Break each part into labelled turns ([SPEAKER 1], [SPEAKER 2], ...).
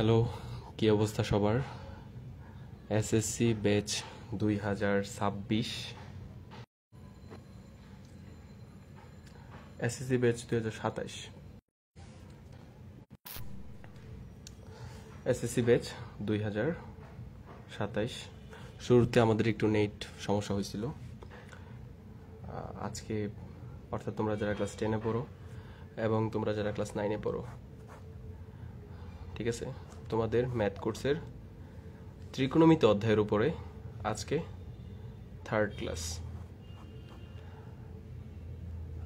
[SPEAKER 1] Hello, কি অবস্থা সবার? SSC batch 2026, SSC batch 2027, SSC batch 2027। শুরুতে আমাদের একটু নেট সমস্যা হয়েছিল। আজকে অর্থাৎ তোমরা যারা ক্লাস 10-এ পড়ো এবং তোমরা যারা ক্লাস 9-এ পড়ো, ঠিক আছে, তোমাদের ম্যাথ কোর্সের ত্রিকোণমিতি অধ্যায়ের উপরে আজকে 3rd ক্লাস।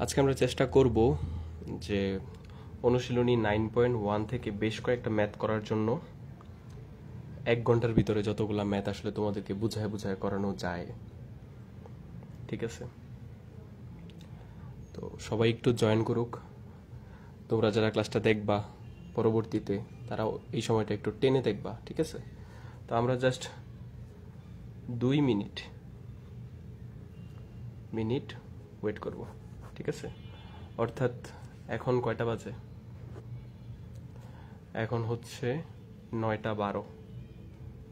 [SPEAKER 1] আজকে আমরা চেষ্টা করব যে অনুশীলনী 9.1 থেকে বেশ কয়েকটা ম্যাথ করার জন্য 1 ঘন্টার ভিতরে যতগুলা ম্যাথ আসলে তোমাদেরকে বুঝায় বুঝায় করানো যায়, ঠিক আছে? তো সবাই একটু জয়েন করুক। তোমরা যারা ক্লাসটা দেখবা পরবর্তীতে, তারাও এই সময়টা একটু টেনে দেখবা, ঠিক আছে? তো আমরা জাস্ট 2 মিনিট ওয়েট করব, ঠিক আছে? অর্থাৎ এখন কয়টা বাজে? এখন হচ্ছে 9:12।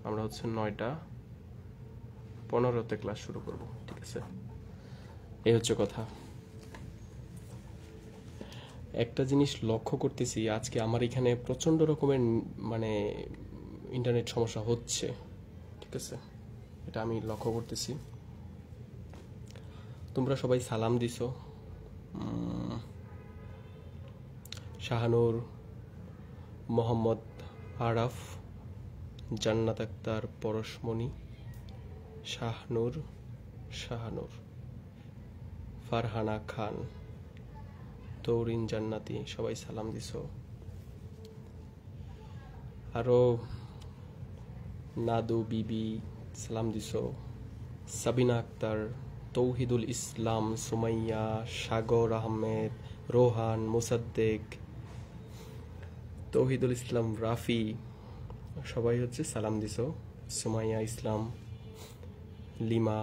[SPEAKER 1] আমরা হচ্ছে 9:15-তে ক্লাস শুরু করব, ঠিক আছে? এই হচ্ছে কথা। একটা জিনিস লক্ষ্য করতেছি, আজকে আমার এখানে প্রচন্ড রকমের মানে ইন্টারনেট সমস্যা হচ্ছে, ঠিক আছে? এটা আমি লক্ষ্য করতেছি। তোমরা সবাই সালাম দিছো। শাহানুর, মোহাম্মদ আরাফ, জান্নাত আক্তার, পরশমণি, শাহানুর, ফারহানা খান, তৌরিন জান্নাতি, সবাই সালাম দিছো। আরো নাদু বিবি সালাম দিছো, সাবিনা আক্তার, তৌহিদুল ইসলাম, সুমাইয়া, সাগর আহমেদ, রোহান, মুসাদ্দেক, তৌহিদুল ইসলাম, রাফি, সবাই হচ্ছে সালাম দিছো। সুমাইয়া ইসলাম, লিমা,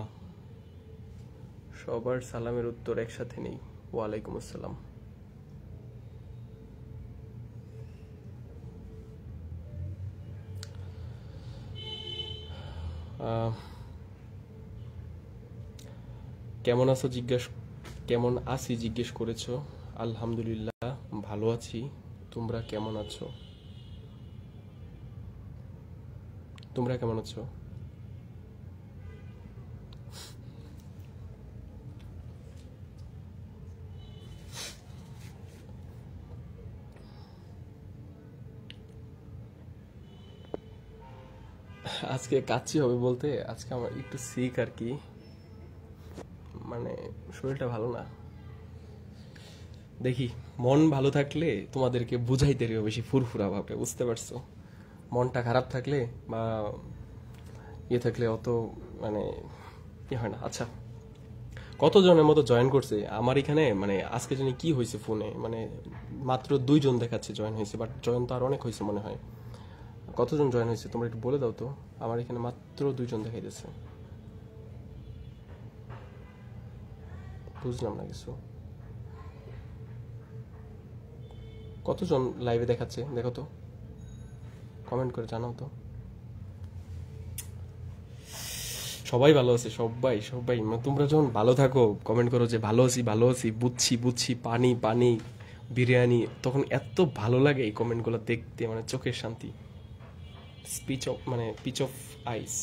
[SPEAKER 1] সবার সালামের উত্তর একসাথে নেই। ওয়ালাইকুম আসসালাম। কেমন আছি জিজ্ঞেস করেছো। আলহামদুলিল্লাহ ভালো আছি। তোমরা কেমন আছো? তোমরা কেমন আছো? আজকে কাচ্চি হবে বলতে, আজকে আমার একটু সিক আর কি, মানে শরীরটা ভালো না। দেখি, মন ভালো থাকলে তোমাদেরকে বুঝাইতে পারবো বেশি ফুরফুরা ভাবে, বুঝতে পারছো? মনটা খারাপ থাকলে বা ইয়ে থাকলে অত মানে ইয়ে হয় না। আচ্ছা, কতজনের মতো জয়েন করছে আমার এখানে? মানে আজকে জানি কি হয়েছে ফোনে, মানে মাত্র 2 জন দেখাচ্ছে জয়েন হয়েছে, বাট জয়েন তো আর অনেক হয়েছে মনে হয়। কতজন জয়েন হয়েছে তোমরা একটু বলে দাও তো। আমার এখানে মাত্র 2 জন দেখাইতেছে, বুঝলাম না কিছু। কতজন লাইভে দেখাচ্ছে দেখো তো, কমেন্ট করে জানাও তো। সবাই ভালো আছে, সবাই সবাই তোমরা যখন ভালো থাকো কমেন্ট করো যে ভালো আছি, বুঝছি, পানি পানি বিরিয়ানি, তখন এত ভালো লাগে এই কমেন্টগুলো দেখতে, মানে চোখের শান্তি। Peace of eyes.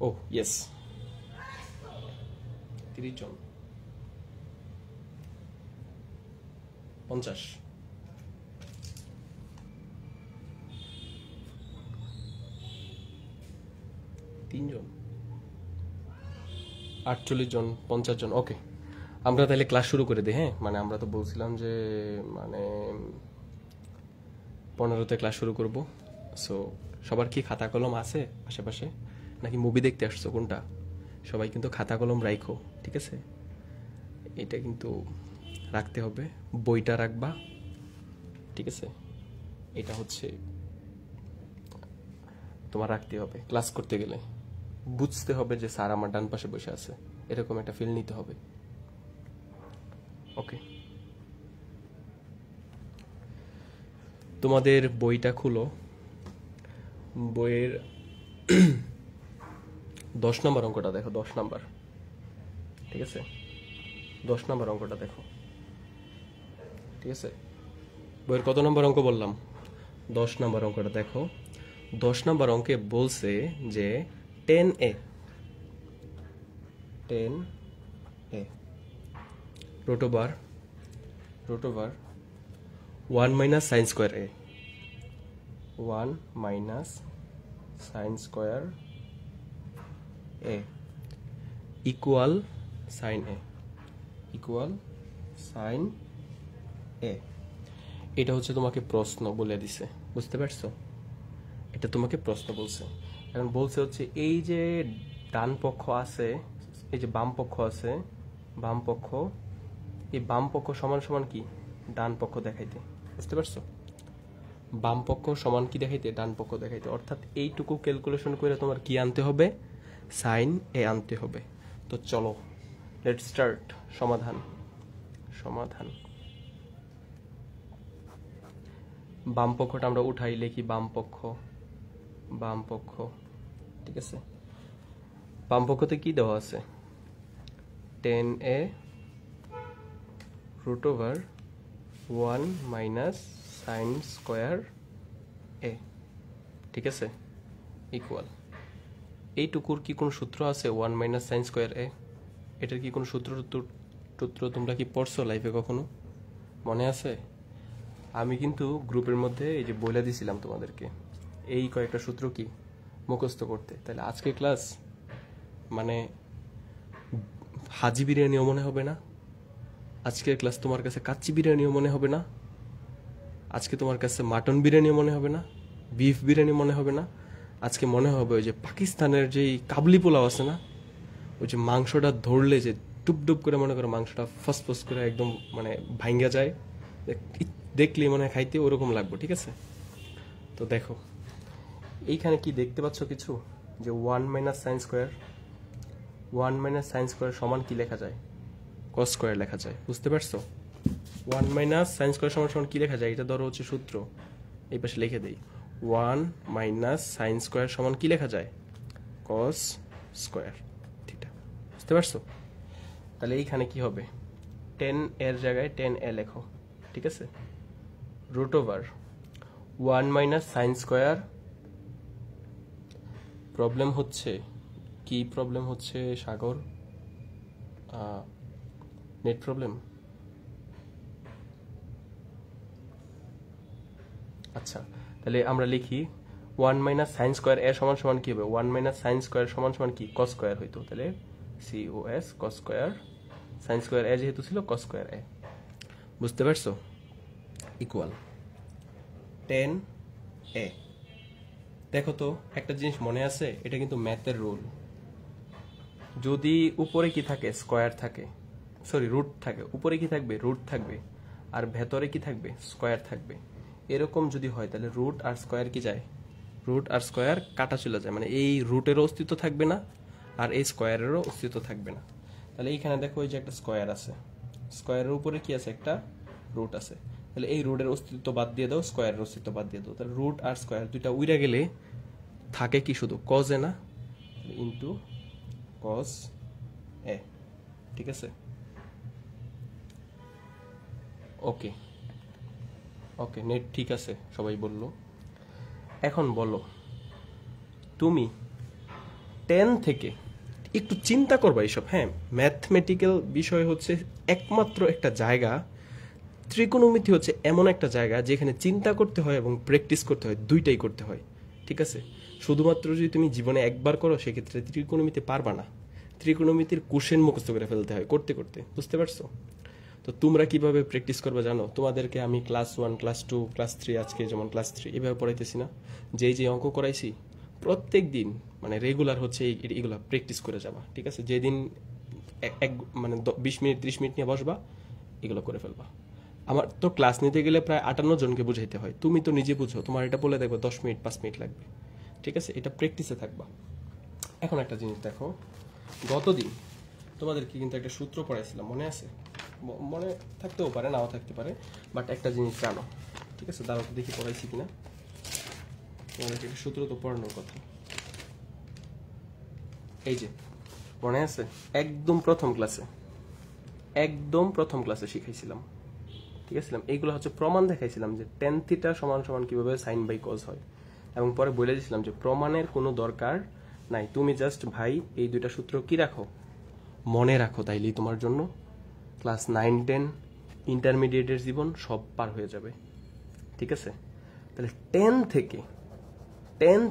[SPEAKER 1] ও ইয়েস, 30 জন, 50, 3 জন, 48 জন, 50 জন। ওকে, আমরা তাহলে ক্লাস শুরু করে দিই। হ্যাঁ, মানে আমরা তো বলছিলাম যে মানে 15তে ক্লাস শুরু করব। সো সবার কি খাতা কলম আছে আশেপাশে, নাকি মুভি দেখতে আসছো, কোনটা? সবাই কিন্তু খাতা কলম রাখো, ঠিক আছে? এটা কিন্তু রাখতে হবে, বইটা রাখবা, ঠিক আছে? এটা হচ্ছে তোমার রাখতে হবে। ক্লাস করতে গেলে বুঝতে হবে যে স্যার আমার ডান পাশে বসে আছে, এরকম একটা ফিল নিতে হবে। ওকে, তোমাদের বইটা খুলো, বইয়ের 10 নম্বর অঙ্কটা দেখো, 10 নম্বর, ঠিক আছে? 10 নম্বর অঙ্কটা দেখো, ঠিক আছে? বইয়ের কত নম্বর অঙ্ক বললাম? 10 নম্বর অঙ্কটা দেখো। 10 নম্বর অঙ্কে বলছে যে 10a root over 1 minus sin square a 1 minus sin square a equal sin a এটা হচ্ছে তোমাকে প্রশ্ন বলে দিছে, বুঝতে পারছো? এটা তোমাকে প্রশ্ন বলছে। এখন বলছে হচ্ছে এই যে ডান পক্ষ আছে, এই যে বাম পক্ষ আছে, বাম পক্ষ, এই বাম পক্ষ সমান সমান কি? ডান পক্ষ দেখাইতে, বুঝতে পারছো? বাম পক্ষ সমান কি দেখাইতে? ডান পক্ষ দেখাইতে। অর্থাৎ এইটুকু ক্যালকুলেশন করে তোমার কি আনতে হবে? সাইন এ আনতে হবে। তো চলো, লেটস স্টার্ট। সমাধান। বাম পক্ষটা আমরা উঠাই, লিখি বাম পক্ষ, ঠিক আছে? বাম পক্ষতে কি দেওয়া আছে? 10a root over 1 minus sin square a, ঠিক আছে? ইকুয়াল, এইটুকুর কি কোনো সূত্র আছে? 1 minus sin square a, এটার কি কোনো সূত্র তোমরা কি পড়ছো লাইফে কখনো? মনে আছে? আমি কিন্তু গ্রুপের মধ্যে এই যে বলে দিছিলাম তোমাদেরকে এই কয়েকটা সূত্র কি মুখস্থ করতে। তাহলে আজকে ক্লাস মানে হাজি বিরিয়ানিও মনে হবে না, আজকের ক্লাস তোমার কাছে কাচ্চি বিরিয়ানিও মনে হবে না, আজকে তোমার কাছে মাটন বিরিয়ানিও মনে হবে না, বিফ বিরিয়ানি মনে হবে না। আজকে মনে হবে ওই যে পাকিস্তানের যেই কাবলি পোলাও আছে না, ওই যে মাংসটা ধরলে যে টুপডুপ করে মনে করো মাংসটা ফসফস করে একদম মানে ভাঙ্গা যায়, দেখলেই মনে হয় খাইতে ওরকম লাগবে, ঠিক আছে? তো দেখো এইখানে কি দেখতে পাচ্ছ কিছু? যে 1 minus sin square সমান কি লেখা যায়? cos square লেখা যায়, বুঝতে পারছো? 1 minus sin square সমান কি লেখা যায়? এটা ধরো হচ্ছে সূত্র, এই পাশে লিখে দেই। 1 minus sin square সমান কি লেখা যায়? cos square থিটা, বুঝতে পারছো? তাহলে এইখানে কি হবে? 10 এর জায়গায় 10a লেখো, ঠিক আছে? root over 1 minus sin square, problem হচ্ছে কি? প্রবলেম হচ্ছে সাগর, নেট প্রবলেম। আচ্ছা, তাহলে আমরা লিখি 1 minus sin square a সমান সমান কি হবে? 1 minus sin square সমান সমান কি? cos square হইতো। তাহলে cos cos square, sin square a যেহেতু ছিল cos square a, বুঝতে পারছো? Equal 10a। দেখো তো একটা জিনিস মনে আছে, এটা কিন্তু ম্যাথের রুল। যদি উপরে কি থাকে? স্কয়ার থাকে, সরি রুট থাকে। উপরে কি থাকবে? রুট থাকবে। আর ভেতরে কি থাকবে? স্কয়ার থাকবে। এরকম যদি হয় তাহলে রুট আর স্কয়ার কি যায়? রুট আর স্কয়ার কাটা চলে যায়, মানে এই রুটেরও অস্তিত্ব থাকবে না আর এই স্কয়ারেরও অস্তিত্ব থাকবে না। তাহলে এইখানে দেখো এই যে একটা স্কয়ার আছে, স্কয়ারের উপরে কি আছে? একটা রুট আছে। তাহলে এই রুটের অস্তিত্ব বাদ দিয়ে দাও, স্কয়ারের অস্তিত্ব বাদ দিয়ে দাও। তাহলে রুট আর স্কয়ার দুইটা উইরা গেলে থাকে কি? শুধু কজ এ না, ইন্টু কজ এ, ঠিক আছে? ওকে ওকে, নেট ঠিক আছে সবাই বলল। এখন বলো তুমি 10 থেকে একটু চিন্তা করবা এইসব। হ্যাঁ, ম্যাথমেটিক্যাল বিষয় হচ্ছে একমাত্র একটা জায়গা, ত্রিকোণমিতি হচ্ছে এমন একটা জায়গা যেখানে চিন্তা করতে হয় এবং প্র্যাকটিস করতে হয়, দুইটাই করতে হয়, ঠিক আছে? শুধুমাত্র যদি তুমি জীবনে একবার করো সেক্ষেত্রে ত্রিকোণমিতি পারবা না। ত্রিকোণমিতির কোশ্চেন মুখস্থ করে ফেলতে হয় করতে করতে, বুঝতে পারছো? তো তোমরা কিভাবে প্র্যাকটিস করবে জানো? তোমাদেরকে আমি ক্লাস 1, ক্লাস 2, ক্লাস 3, আজকে যেমন ক্লাস 3 এভাবে পড়াইতেছি না? যে অঙ্ক করাইছি প্রত্যেক দিন মানে রেগুলার হচ্ছে এগুলা প্র্যাকটিস করে যাবা, ঠিক আছে? যেদিন এক মানে 20 মিনিট 30 মিনিট নিয়ে বসবা, এগুলো করে ফেলবা। আমার তো ক্লাস নিতে গেলে প্রায় 58 জনকে বুঝাইতে হয়, তুমি তো নিজে বুঝো, তোমার এটা বলে দেখবো 10 মিনিট 5 মিনিট লাগবে, ঠিক আছে? এটা প্র্যাকটিসে থাকবা। এখন একটা জিনিস দেখো, গতদিন তোমাদেরকে কিন্তু একটা সূত্র পড়াইছিলাম, মনে আছে? মনে থাকতেও পারে, নাও থাকতে পারে, বাট একটা জিনিস জানো, ঠিক আছে, দাঁড়াও দেখি পড়াইছি কিনা। তোমাদেরকে একটা সূত্র তো পড়ানোর কথা। এই যে মনে আছে, একদম প্রথম ক্লাসে শিখাইছিলাম, ঠিক আছে? এইগুলো হচ্ছে প্রমাণ দেখাইছিলাম যে tan থিটা সমান সমান কিভাবে sin বাই cos হয়, এবং পরে বলে দিয়েছিলাম যে প্রমাণের কোনো দরকার নাই, তুমি জাস্ট ভাই এই দুইটা সূত্র কি রাখো, মনে রাখো, তাইলেই তোমার জন্য ক্লাস 9-10 ইন্টারমিডিয়েটের জীবন সব পার হয়ে যাবে। ঠিক আছে, তাহলে tan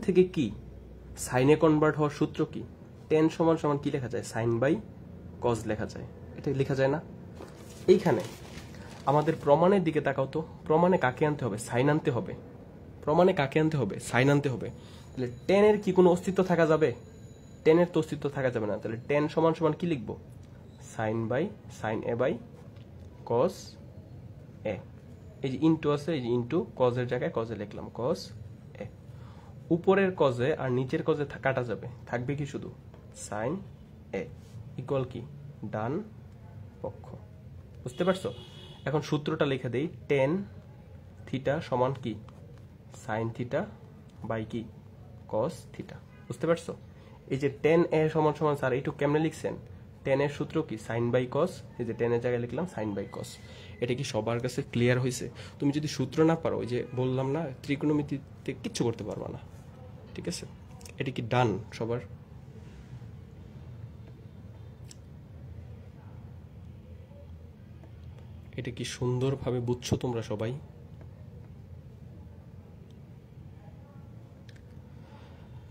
[SPEAKER 1] থেকে কি সাইনে কনভার্ট হওয়ার সূত্র কি? tan সমান সমান কি লেখা যায়? sin বাই cos লেখা যায়। এটা লেখা যায় না? এইখানে আমাদের প্রমাণের দিকে তাকাও তো, প্রমাণে কাকে আনতে হবে? সাইন আনতে হবে। প্রমাণে কাকে আনতে হবে? সাইন আনতে হবে। তাহলে tan এর কি কোনো অস্তিত্ব থাকা যাবে? tan এর তো অস্তিত্ব থাকা যাবে না। তাহলে tan সমান সমান কি লিখবো? sin a by cos a। এই যে ইনটু আছে, এই যে ইনটু cos এর জায়গায় cos এ লিখলাম, cos a। উপরের cos এ আর নিচের cos এ কাটা যাবে, থাকবে কি শুধু sin a ইকুয়াল কি ডান পক্ষ। বুঝতে পারছো? এখন সূত্রটা লিখে দেই, tan থিটা সমান কি sin থিটা বাই কি cos থিটা। বুঝতে পারছো? এই যে tan a সমান সমান, স্যার এইটুকু কেমনে লিখছেন? tan এর সূত্র কি sin বাই cos, এই যে tan এর জায়গায় লিখলাম sin বাই cos। এটা কি সবার কাছে ক্লিয়ার হয়েছে? তুমি যদি সূত্র না পারো, ওই যে বললাম না, ত্রিকোণমিতিতে কিচ্ছু করতে পারবা না। ঠিক আছে, এটা কি ডান সবার? এটা কি সুন্দরভাবে বুঝছো তোমরা সবাই?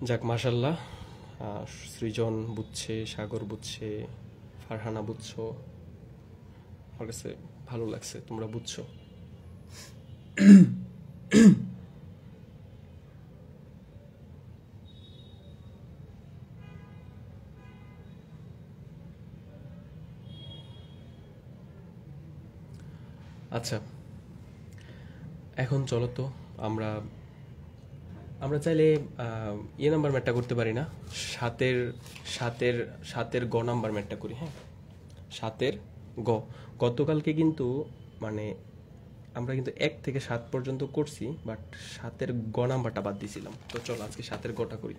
[SPEAKER 1] যাক, মাশাল্লাহ, সৃজন বুঝছে, সাগর বুঝছে, ফারহানা বুঝছো, আমার কাছে ভালো লাগছে তোমরা বুঝছো। আচ্ছা, এখন চলো তো আমরা চাইলে নাম্বার ম্যাটটা করতে পারি না, সাতের গ নাম্বার ম্যাটটা করি। হ্যাঁ, সাতের গ। গতকালকে কিন্তু মানে আমরা কিন্তু 1 থেকে 7 পর্যন্ত করছি, বাট সাতের গ নাম্বারটা বাদ দিয়েছিলাম। তো চলো আজকে সাতের গটা করি।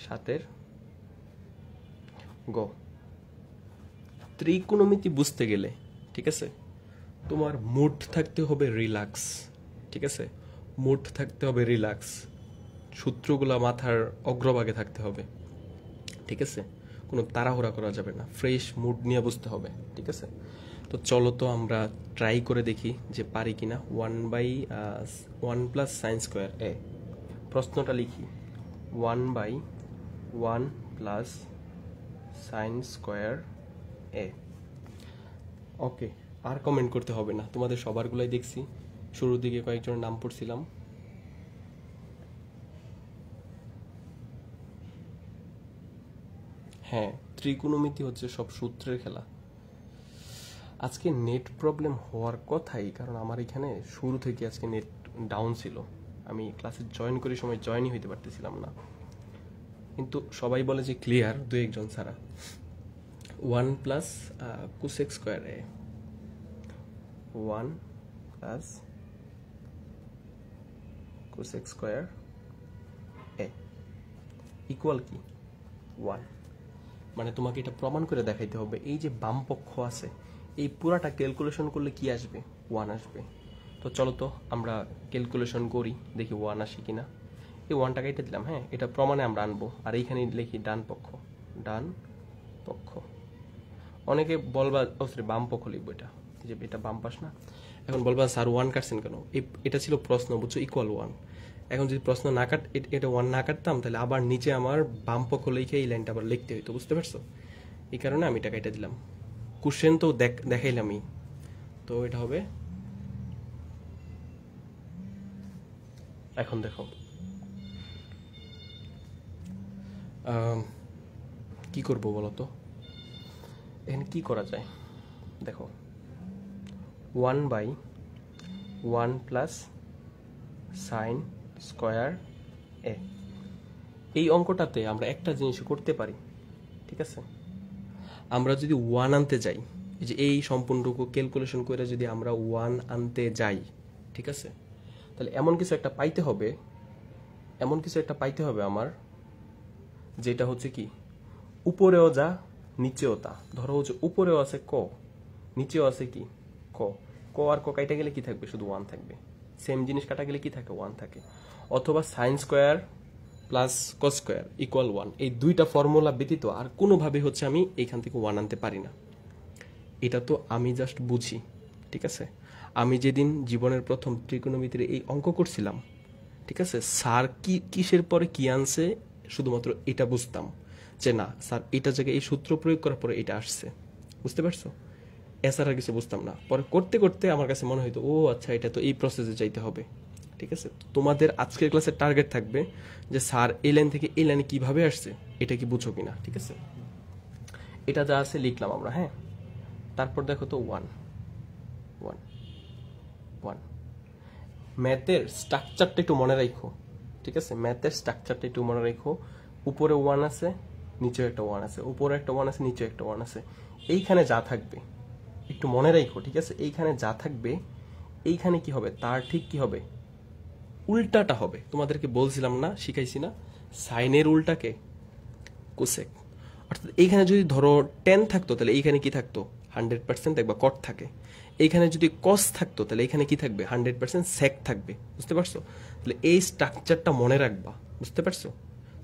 [SPEAKER 1] সাতের গ, ত্রিকোণমিতি বুঝতে গেলে, ঠিক আছে, তোমার মুড থাকতে হবে রিল্যাক্স। ঠিক আছে, মুড থাকতে হবে রিল্যাক্স, সূত্রগুলা মাথার অগ্রভাগে থাকতে হবে। ঠিক আছে, কোনো তাড়াহুড়া করা যাবে না, ফ্রেশ মুড নিয়ে বুঝতে হবে। ঠিক আছে, তো চলো তো আমরা ট্রাই করে দেখি যে পারি কিনা। 1 প্লাস সাইন স্কোয়ার এ, প্রশ্নটা লিখি 1/1 প্লাস সাইন স্কোয়ার এ। ওকে, আর কমেন্ট করতে হবে না, তোমাদের সবারগুলাই দেখছি, শুরুর দিকে কয়েকজনের নাম পড়ছিলাম। হ্যাঁ, ত্রিকোণমিতি হচ্ছে সব সূত্রের খেলা। আজকে নেট প্রবলেম হওয়ার কথাই, কারণ আমার এখানে শুরু থেকে আজকে নেট ডাউন ছিল, আমি ক্লাসে জয়েন করার সময় জয়েনই হইতে পারতেছিলাম না। কিন্তু সবাই বলে যে ক্লিয়ার, দু একজন ছাড়া। 1 প্লাস কোসেক স্কোয়ার এ, 1 প্লাস কোসেক স্কোয়ার এ ইকুয়াল কি 1। মানে তোমাকে এটা প্রমাণ করে দেখাইতে হবে, এই যে বাম পক্ষ আছে, এই পুরাটা ক্যালকুলেশন করলে কি আসবে? 1 আসবে। তো চলো তো আমরা ক্যালকুলেশন করি, দেখি 1 আসে কিনা। এই 1টা কেটে দিলাম। হ্যাঁ, এটা প্রমাণে আমরা আনবো, আর এইখানে লিখি ডান পক্ষ। অনেকে বলবা বাম পক্ষ লিখবো, এটা যে এটা বাম পাশ না। এখন বলবা স্যার 1 কাটছেন কেন? এটা ছিল প্রশ্ন, বুঝছো, ইকুয়াল 1। এখন যদি প্রশ্ন না এটা 1 না কাটতাম, তাহলে আবার নিচে আমার বাম পক্ষ লিখে এই লাইনটা আবার লিখতে হইতো। বুঝতে পারছো? এই কারণে আমি এটা কেটে দিলাম। কোশ্চেন তো দেখাইলামই, তো এটা হবে। এখন দেখো কি করব বলো তো, এখানে কি করা যায়? দেখো 1/1 প্লাস সাইন স্কোয়ার এ, এই অঙ্কটাতে আমরা একটা জিনিস করতে পারি। ঠিক আছে, আমরা যদি 1 আনতে যাই, এই যে এই সম্পূর্ণটুকু ক্যালকুলেশন করে যদি আমরা 1 আনতে যাই, ঠিক আছে? তাহলে এমন কিছু একটা পাইতে হবে, আমার, যেটা হচ্ছে কি উপরেও যা নিচেও তা। ধরো হচ্ছে উপরেও আছে ক, নিচেও আছে কি ক। ক আর ক কাটা গেলে কি থাকবে? শুধু 1 থাকবে। সেম জিনিস কাটা গেলে কি থাকে? 1 থাকে। অথবা sine square plus cos square equal 1, এই দুইটা ফর্মুলা ব্যতীত আর কোনোভাবে হচ্ছে আমি এইখান থেকে 1 আনতে পারি না। এটা তো আমি জাস্ট বুঝি, ঠিক আছে? আমি যেদিন জীবনের প্রথম ত্রিকোণমিতির এই অঙ্ক করছিলাম, ঠিক আছে, স্যার কি কিসের পরে কি আনছে শুধুমাত্র এটা বুঝতাম, যে না স্যার এটা জায়গায় এই সূত্র প্রয়োগ করার পরে এটা আসছে। বুঝতে পারছো? এছাড়া কিছু বুঝতাম না। পরে করতে করতে আমার কাছে মনে হইতো ও আচ্ছা, এটা তো এই প্রসেসে যাইতে হবে। ঠিক আছে? তোমাদের আজকের ক্লাসের টার্গেট থাকবে যে স্যার এই লাইন থেকে এই লাইনে কিভাবে আসছে, এটা কি বুঝো কিনা। ঠিক আছে? এটা যা আছে লিখলাম আমরা, হ্যাঁ। তারপর দেখো তো 1 1 1। ম্যাথের স্ট্রাকচারটা একটু মনে রাখো, ঠিক আছে? ম্যাথের স্ট্রাকচারটা একটু মনে রাখো। উপরে 1 আছে, নিচে একটা 1 আছে, উপরে একটা 1 আছে, নিচে একটা 1 আছে। এইখানে যা থাকবে একটু মনে রাখো, ঠিক আছে? এইখানে যা থাকবে এইখানে কি হবে? তার ঠিক কি হবে? উল্টাটা হবে। তোমাদেরকে বলছিলাম না, শিখাইছি না, সাইনের উল্টাকে কোসেক। অর্থাৎ এইখানে যদি ধরো 10 থাকতো তাহলে এইখানে কি থাকতো? 100% দেখবা কট থাকে। এইখানে যদি কস থাকতো তাহলে এইখানে কি থাকবে? 100% সেক থাকবে। বুঝতে পারছো? তাহলে এই স্ট্রাকচারটা মনে রাখবা। বুঝতে পারছো?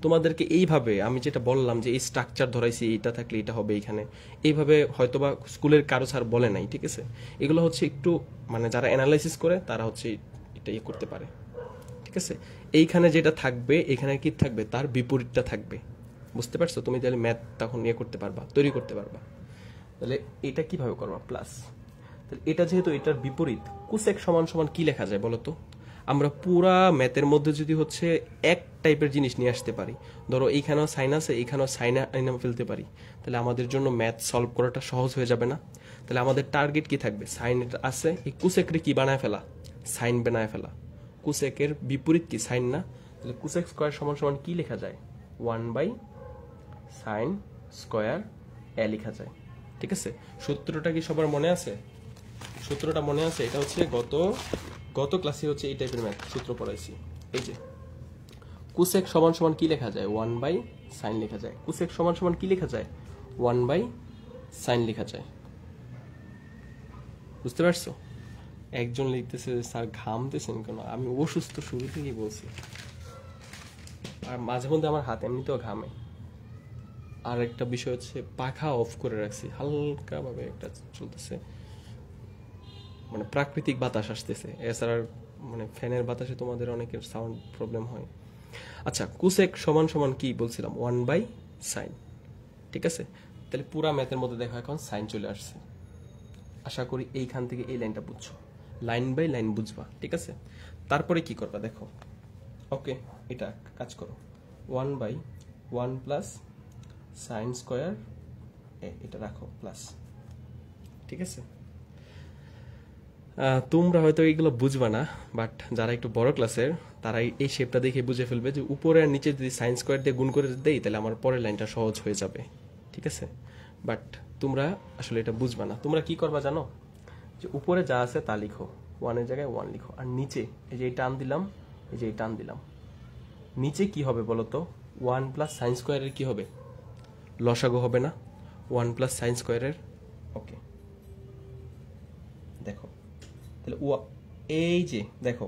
[SPEAKER 1] তোমাদেরকে এইভাবে আমি যেটা বললাম যে এই স্ট্রাকচার ধরাইছি, এটা থাকলে এটা হবে এইখানে, এইভাবে হয়তোবা স্কুলের কারো স্যার বলে নাই। ঠিক আছে? এগুলো হচ্ছে একটু মানে যারা অ্যানালাইসিস করে তারা হচ্ছে এটা ইয়ে করতে পারে। ঠিক আছে? এইখানে যেটা থাকবে এখানে কি থাকবে? তার বিপরীতটা থাকবে। বুঝতে পারছো? তুমি তাহলে ম্যাথ তখন ইয়ে করতে পারবা, তৈরি করতে পারবা। তাহলে এটা কিভাবে করবা? প্লাস। তাহলে এটা যেহেতু এটার বিপরীত, কোসেক সমান সমান কি লেখা যায় বলো তো? আমরা পুরা ম্যাথের মধ্যে যদি হচ্ছে এক টাইপের জিনিস নিয়ে আসতে পারি, ধরো এইখানেও সাইন আছে, এইখানেও সাইন আইনা ফেলতে পারি, তাহলে আমাদের জন্য ম্যাথ সলভ করাটা সহজ হয়ে যাবে না? তাহলে আমাদের টার্গেট কি থাকবে? সাইন আছে, এই কোসেকরে কি বানায় ফেলা? সাইন বানায় ফেলা। কোসেকের বিপরীত কি? সাইন না? তাহলে কোসেক স্কোয়ার সমান সমান কি লেখা যায়? 1/sin স্কোয়ার এ লেখা যায়। ঠিক আছে? সূত্রটা কি সবার মনে আছে? সূত্রটা মনে আছে? এটা হচ্ছে গত ক্লাসে হচ্ছে এই টাইপের ম্যাথ সূত্র পড়াইছি। এই যে কোসেক সমান সমান কি লেখা যায়? 1/sin লেখা যায়। কোসেক সমান সমান কি লেখা যায়? 1/sin লেখা যায়। বুঝতে পারছো? একজন লিখতেছে স্যার ঘামতেছেন কেন? আমি অসুস্থ শুরু থেকেই বলছি, আর মাঝে মধ্যে আমার হাত এমনিতেও ঘামে। আর একটা বিষয় হচ্ছে পাখা অফ করে রাখছি, হালকা ভাবে একটা চলতেছে, মানে প্রাকৃতিক বাতাস আসতেছে। এছাড়া মানে ফ্যানের বাতাসে তোমাদের অনেকের সাউন্ড প্রবলেম হয়। আচ্ছা, কোসেক সমান সমান কি বলছিলাম? 1/sin। ঠিক আছে? তাহলে পুরা ম্যাথের মধ্যে দেখো এখন সাইন চলে আসছে। আশা করি এইখান থেকে এই লাইনটা বুঝছো, লাইন বাই লাইন বুঝবা। ঠিক আছে? তারপরে কি করবা দেখো। ওকে, এটা কাজ করো, 1/1 প্লাস সাইন স্কোয়ার এটা রাখো প্লাস। ঠিক আছে? তোমরা হয়তো এইগুলো বুঝবা না, বাট যারা একটু বড় ক্লাসের তারা এই শেপটা দেখে বুঝে ফেলবে যে উপরে আর নিচে যদি সাইন স্কোয়ার দিয়ে গুণ করে দেই তাহলে আমার পরের লাইনটা সহজ হয়ে যাবে। ঠিক আছে? বাট তোমরা আসলে এটা বুঝবা না। তোমরা কি করবা জানো? যে উপরে যা আছে তা লিখো, 1 জায়গায় 1 লিখো, আর নিচে এই যে টান দিলাম, এই যে টান দিলাম, নিচে কি হবে বলো তো? 1 প্লাস সাইন স্কোয়ারের কি হবে? লসাগু হবে না? 1 প্লাস সাইন স্কোয়ারের। ওকে, দেখো তাহলে এই যে দেখো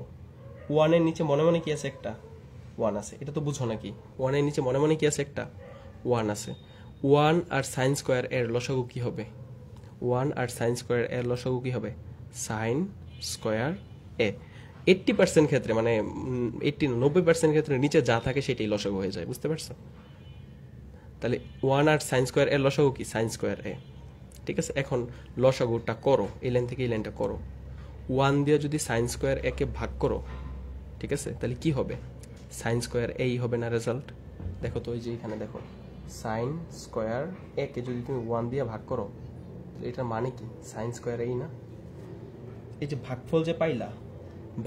[SPEAKER 1] 1 এর নিচে মনে মনে কি আছে? একটা 1 আছে। এটা তো বুঝো নাকি? 1 এর নিচে মনে মনে কি আছে? একটা 1 আছে। 1 আর সাইন স্কোয়ার এর লসাগু কি হবে? 1 আর সাইন স্কোয়ার এর লসাগু কি হবে? সাইন স্কোয়ার এ। 80% ক্ষেত্রে, মানে 90% ক্ষেত্রে নিচে যা থাকে সেটাই লসাগু হয়ে যায়। বুঝতে পারছো? তাহলে 1 আর সাইন স্কোয়ার এর লসাগু কি? সাইন স্কোয়ার এ। ঠিক আছে? এখন লসাগুটা করো, এই লাইন থেকে এই লাইনটা করো। 1 দিয়ে যদি সাইন স্কোয়ার একে ভাগ করো, ঠিক আছে, তাহলে কি হবে? সাইন স্কোয়ার এই হবে না রেজাল্ট? দেখো তো, ওই যে এখানে দেখো, সাইন স্কোয়ার একে যদি তুমি 1 দিয়ে ভাগ করো তাহলে এটার মানে কি? সাইন স্কোয়ার এই না? এই যে ভাগফল যে পাইলা,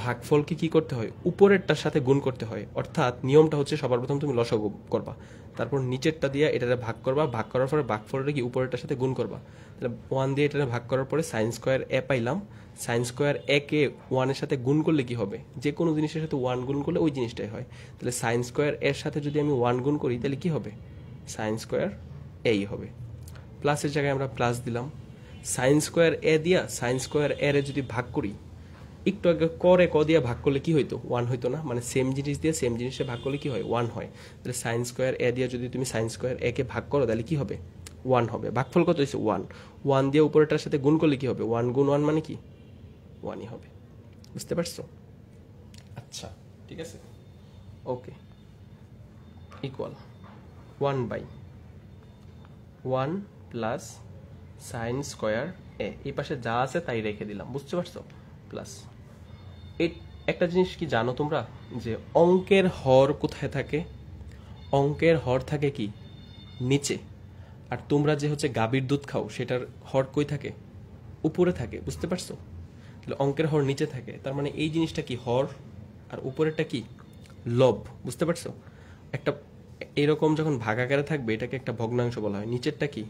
[SPEAKER 1] ভাগফলকে কি করতে হয়, উপরেরটার সাথে গুণ করতে হয়। অর্থাৎ নিয়মটা হচ্ছে সবার প্রথম তুমি লসাগু করবা, তারপর নিচেরটা দিয়ে এটাতে ভাগ করবা, ভাগ করার পরে ভাগফলটা কি উপরেরটার সাথে গুণ করবা। তাহলে 1 দিয়ে এটাতে ভাগ করার পরে সাইন স্কোয়ার এ পাইলাম। সাইন স্কোয়ার এ কে 1 এর সাথে গুণ করলে কি হবে, যে কোনো জিনিসের সাথে 1 গুণ করলে ওই জিনিসটাই হয়। তাহলে সাইন স্কোয়ার এর সাথে যদি আমি 1 গুণ করি তাহলে কি হবে, সাইন স্কোয়ার এই হবে। প্লাসের জায়গায় আমরা প্লাস দিলাম। সাইন স্কোয়ার এ দিয়া সাইন স্কোয়ার এর যদি ভাগ করি, একটু আগে করে ক দিয়ে ভাগ করলে কি হইতো, 1 হইতো না, মানে সেম জিনিস দিয়ে সেম জিনিসে ভাগ করলে কি হয়, 1 হয়। তাহলে সাইন স্কোয়ার এ দিয়ে যদি তুমি সাইন স্কোয়ার এ কে ভাগ করো তাহলে কি হবে, 1 হবে। ভাগফল কত হয়েছে, 1। 1 দিয়ে উপরেটার সাথে গুণ করলে কি হবে, 1 গুণ 1 মানে কি 1ই হবে। বুঝতে পারছো? আচ্ছা ঠিক আছে, ওকে। ইকুয়াল 1/1 প্লাস সাইন স্কোয়ার এ, এই পাশে যা আছে তাই রেখে দিলাম, বুঝতে পারছো, প্লাস। এই একটা জিনিস কি জানো তোমরা, যে অঙ্কের হর কোথায় থাকে, অঙ্কের হর থাকে কি নিচে, আর তোমরা যে হচ্ছে গাভীর দুধ খাও সেটার হর কই থাকে, উপরে থাকে। বুঝতে পারছো? তাহলে অঙ্কের হর নিচে থাকে, তার মানে এই জিনিসটা কি হর, আর উপরেরটা কি লব। বুঝতে পারছো? একটা এরকম যখন ভাগাকারে থাকবে এটাকে একটা ভগ্নাংশ বলা হয়। নিচেরটা কি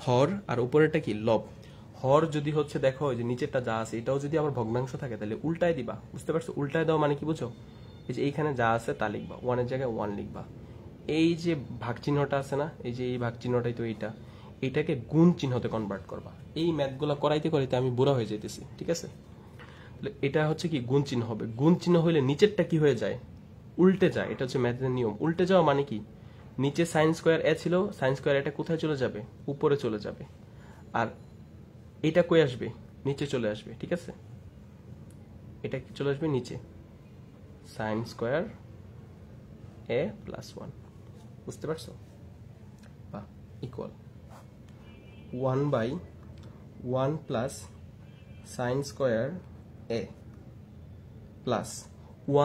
[SPEAKER 1] হর আর উপরেরটা কি লব। হর যদি হচ্ছে দেখো যে নিচেরটা যা আছে এটাও যদি আবার ভগ্নাংশ থাকে তাহলে উল্টায় দিবা। বুঝতে পারছো? উল্টায় দেওয়া মানে কি বুঝো, এই যে এইখানে যা আছে তা লিখবা, 1 এর জায়গায় 1 লিখবা। এই যে ভাগ চিহ্নটা আছে না, এই যে এই ভাগ চিহ্নটাই তো এইটাকে গুণ চিহ্নতে কনভার্ট করবা। এই ম্যাথগুলো করাইতে করাইতে আমি বুড়া হয়ে যাইতেছি, ঠিক আছে? তাহলে এটা হচ্ছে কি গুণ চিহ্ন হবে। গুণ চিহ্ন হইলে নিচেরটা কি হয়ে যায়, উল্টে যায়। এটা হচ্ছে ম্যাথের নিয়ম। উল্টে যাওয়া মানে কি, নিচে সাইন স্কোয়ার এ ছিল, সাইন স্কোয়ার এটা কোথায় চলে যাবে, উপরে চলে যাবে। আর এটা কই আসবে, নিচে চলে আসবে, ঠিক আছে? এটা কি চলে আসবে নিচে, সাইন স্কোয়ার এ প্লাস 1। বুঝতে পারছো? বা ইকুয়াল 1/1 প্লাস সাইন স্কোয়ার এ প্লাস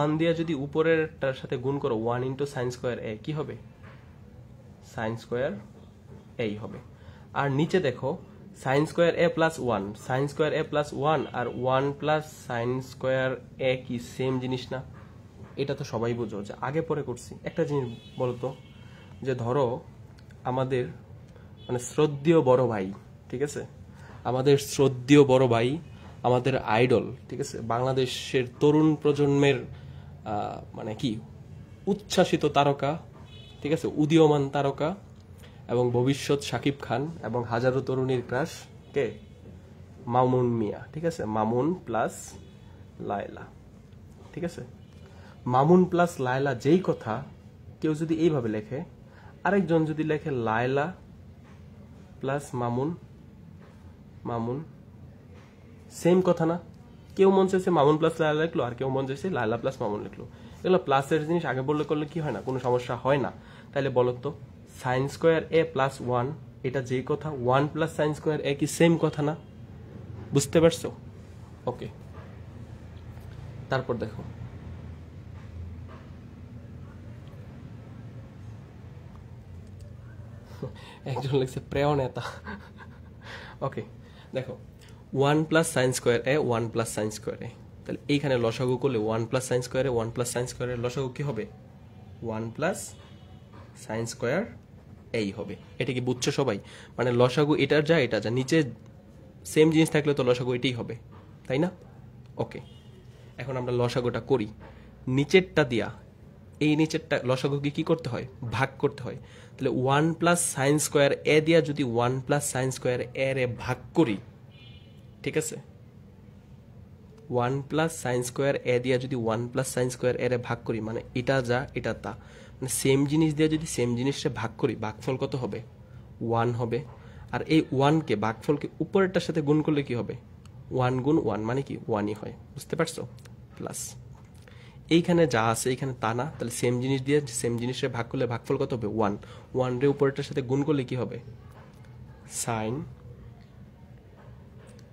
[SPEAKER 1] 1 দিয়ে যদি উপরেরটার সাথে গুণ করো, 1 ইন্টু সাইন স্কোয়ার এ কি হবে, সাইন স্কোয়ার এই হবে। আর নিচে দেখো সাইন স্কোয়ার এ প্লাস 1, সাইন স্কোয়ার এ প্লাস 1 আর 1 প্লাস সাইন স্কোয়ার এ কি সেম জিনিস না? এটা তো সবাই বুঝো যে আগে পরে করছি। একটা জিনিস বলতো, যে ধরো আমাদের মানে শ্রদ্ধেয় বড় ভাই, ঠিক আছে, আমাদের শ্রদ্ধেয় বড় ভাই, আমাদের আইডল, ঠিক আছে, বাংলাদেশের তরুণ প্রজন্মের মানে কি উচ্ছ্বাসিত তারকা, ঠিক আছে, উদীয়মান তারকা এবং ভবিষ্যৎ শাকিব খান এবং হাজারো তরুণীর ক্রাশ কে, মামুন মিয়া, ঠিক আছে, মামুন প্লাস লায়লা, ঠিক আছে। মামুন প্লাস লায়লা যেই কথা কেউ যদি এইভাবে লেখে, আরেকজন যদি লেখে লায়লা প্লাস মামুন, মামুন সেম কথা না? কেউ মন চাইছে মামুন প্লাস লায়লা লিখলো, আর কেউ মন চাইছে লায়লা প্লাস মামুন লিখলো। এগুলো প্লাসের জিনিস আগে বললে করলে কি হয় না, কোনো সমস্যা হয় না। তাহলে বলো তো, সাইন স্কোয়ার এ প্লাস 1 এটা যেই কথা, 1 প্লাস সাইন স্কোয়ার এ কি সেম কথা না? বুঝতে পারছো? ওকে, তারপর দেখো একজন লিখছে প্রেয় নেতা। ওকে দেখো, 1 প্লাস সাইন স্কোয়ার এ, 1 প্লাস সাইন স্কোয়ার এ, তাহলে এইখানে লসাগু করলে 1 প্লাস সাইন স্কোয়ার এ, 1 প্লাস সাইন স্কোয়ার এর লসাগু কি হবে, 1 প্লাস সাইন স্কোয়ার এই হবে। এটা কি বুঝছো সবাই? মানে লসাগু এটার যা এটা যা, নিচে সেম জিনিস থাকলে তো লসাগু এটাই হবে, তাই না? ওকে, এখন আমরা লসাগুটা করি। নিচেরটা দিয়া এই নিচেরটা লসাগুকে কি করতে হয়, ভাগ করতে হয়। তাহলে 1 প্লাস সাইন স্কোয়ার এ দিয়া যদি 1 প্লাস সাইন স্কোয়ার এ রে ভাগ করি, ঠিক আছে, 1 প্লাস সাইন স্কোয়ার এ দিয়া যদি 1 প্লাস সাইন স্কোয়ার এ রে ভাগ করি, মানে এটা যা এটা তা, মানে সেম জিনিস দিয়ে যদি সেম জিনিসটা ভাগ করি, ভাগফল কত হবে, 1 হবে। আর এই 1কে ভাগফলকে উপরেরটার সাথে গুণ করলে কি হবে, 1 গুণ 1 মানে কি 1ই হয়। বুঝতে পারছো? প্লাস এইখানে যা আছে এইখানে তা না, তাহলে সেম জিনিস দিয়ে সেম জিনিসের ভাগ করলে ভাগফল কত হবে, 1। 1 রে উপরেরটার সাথে গুণ করলে কি হবে, সাইন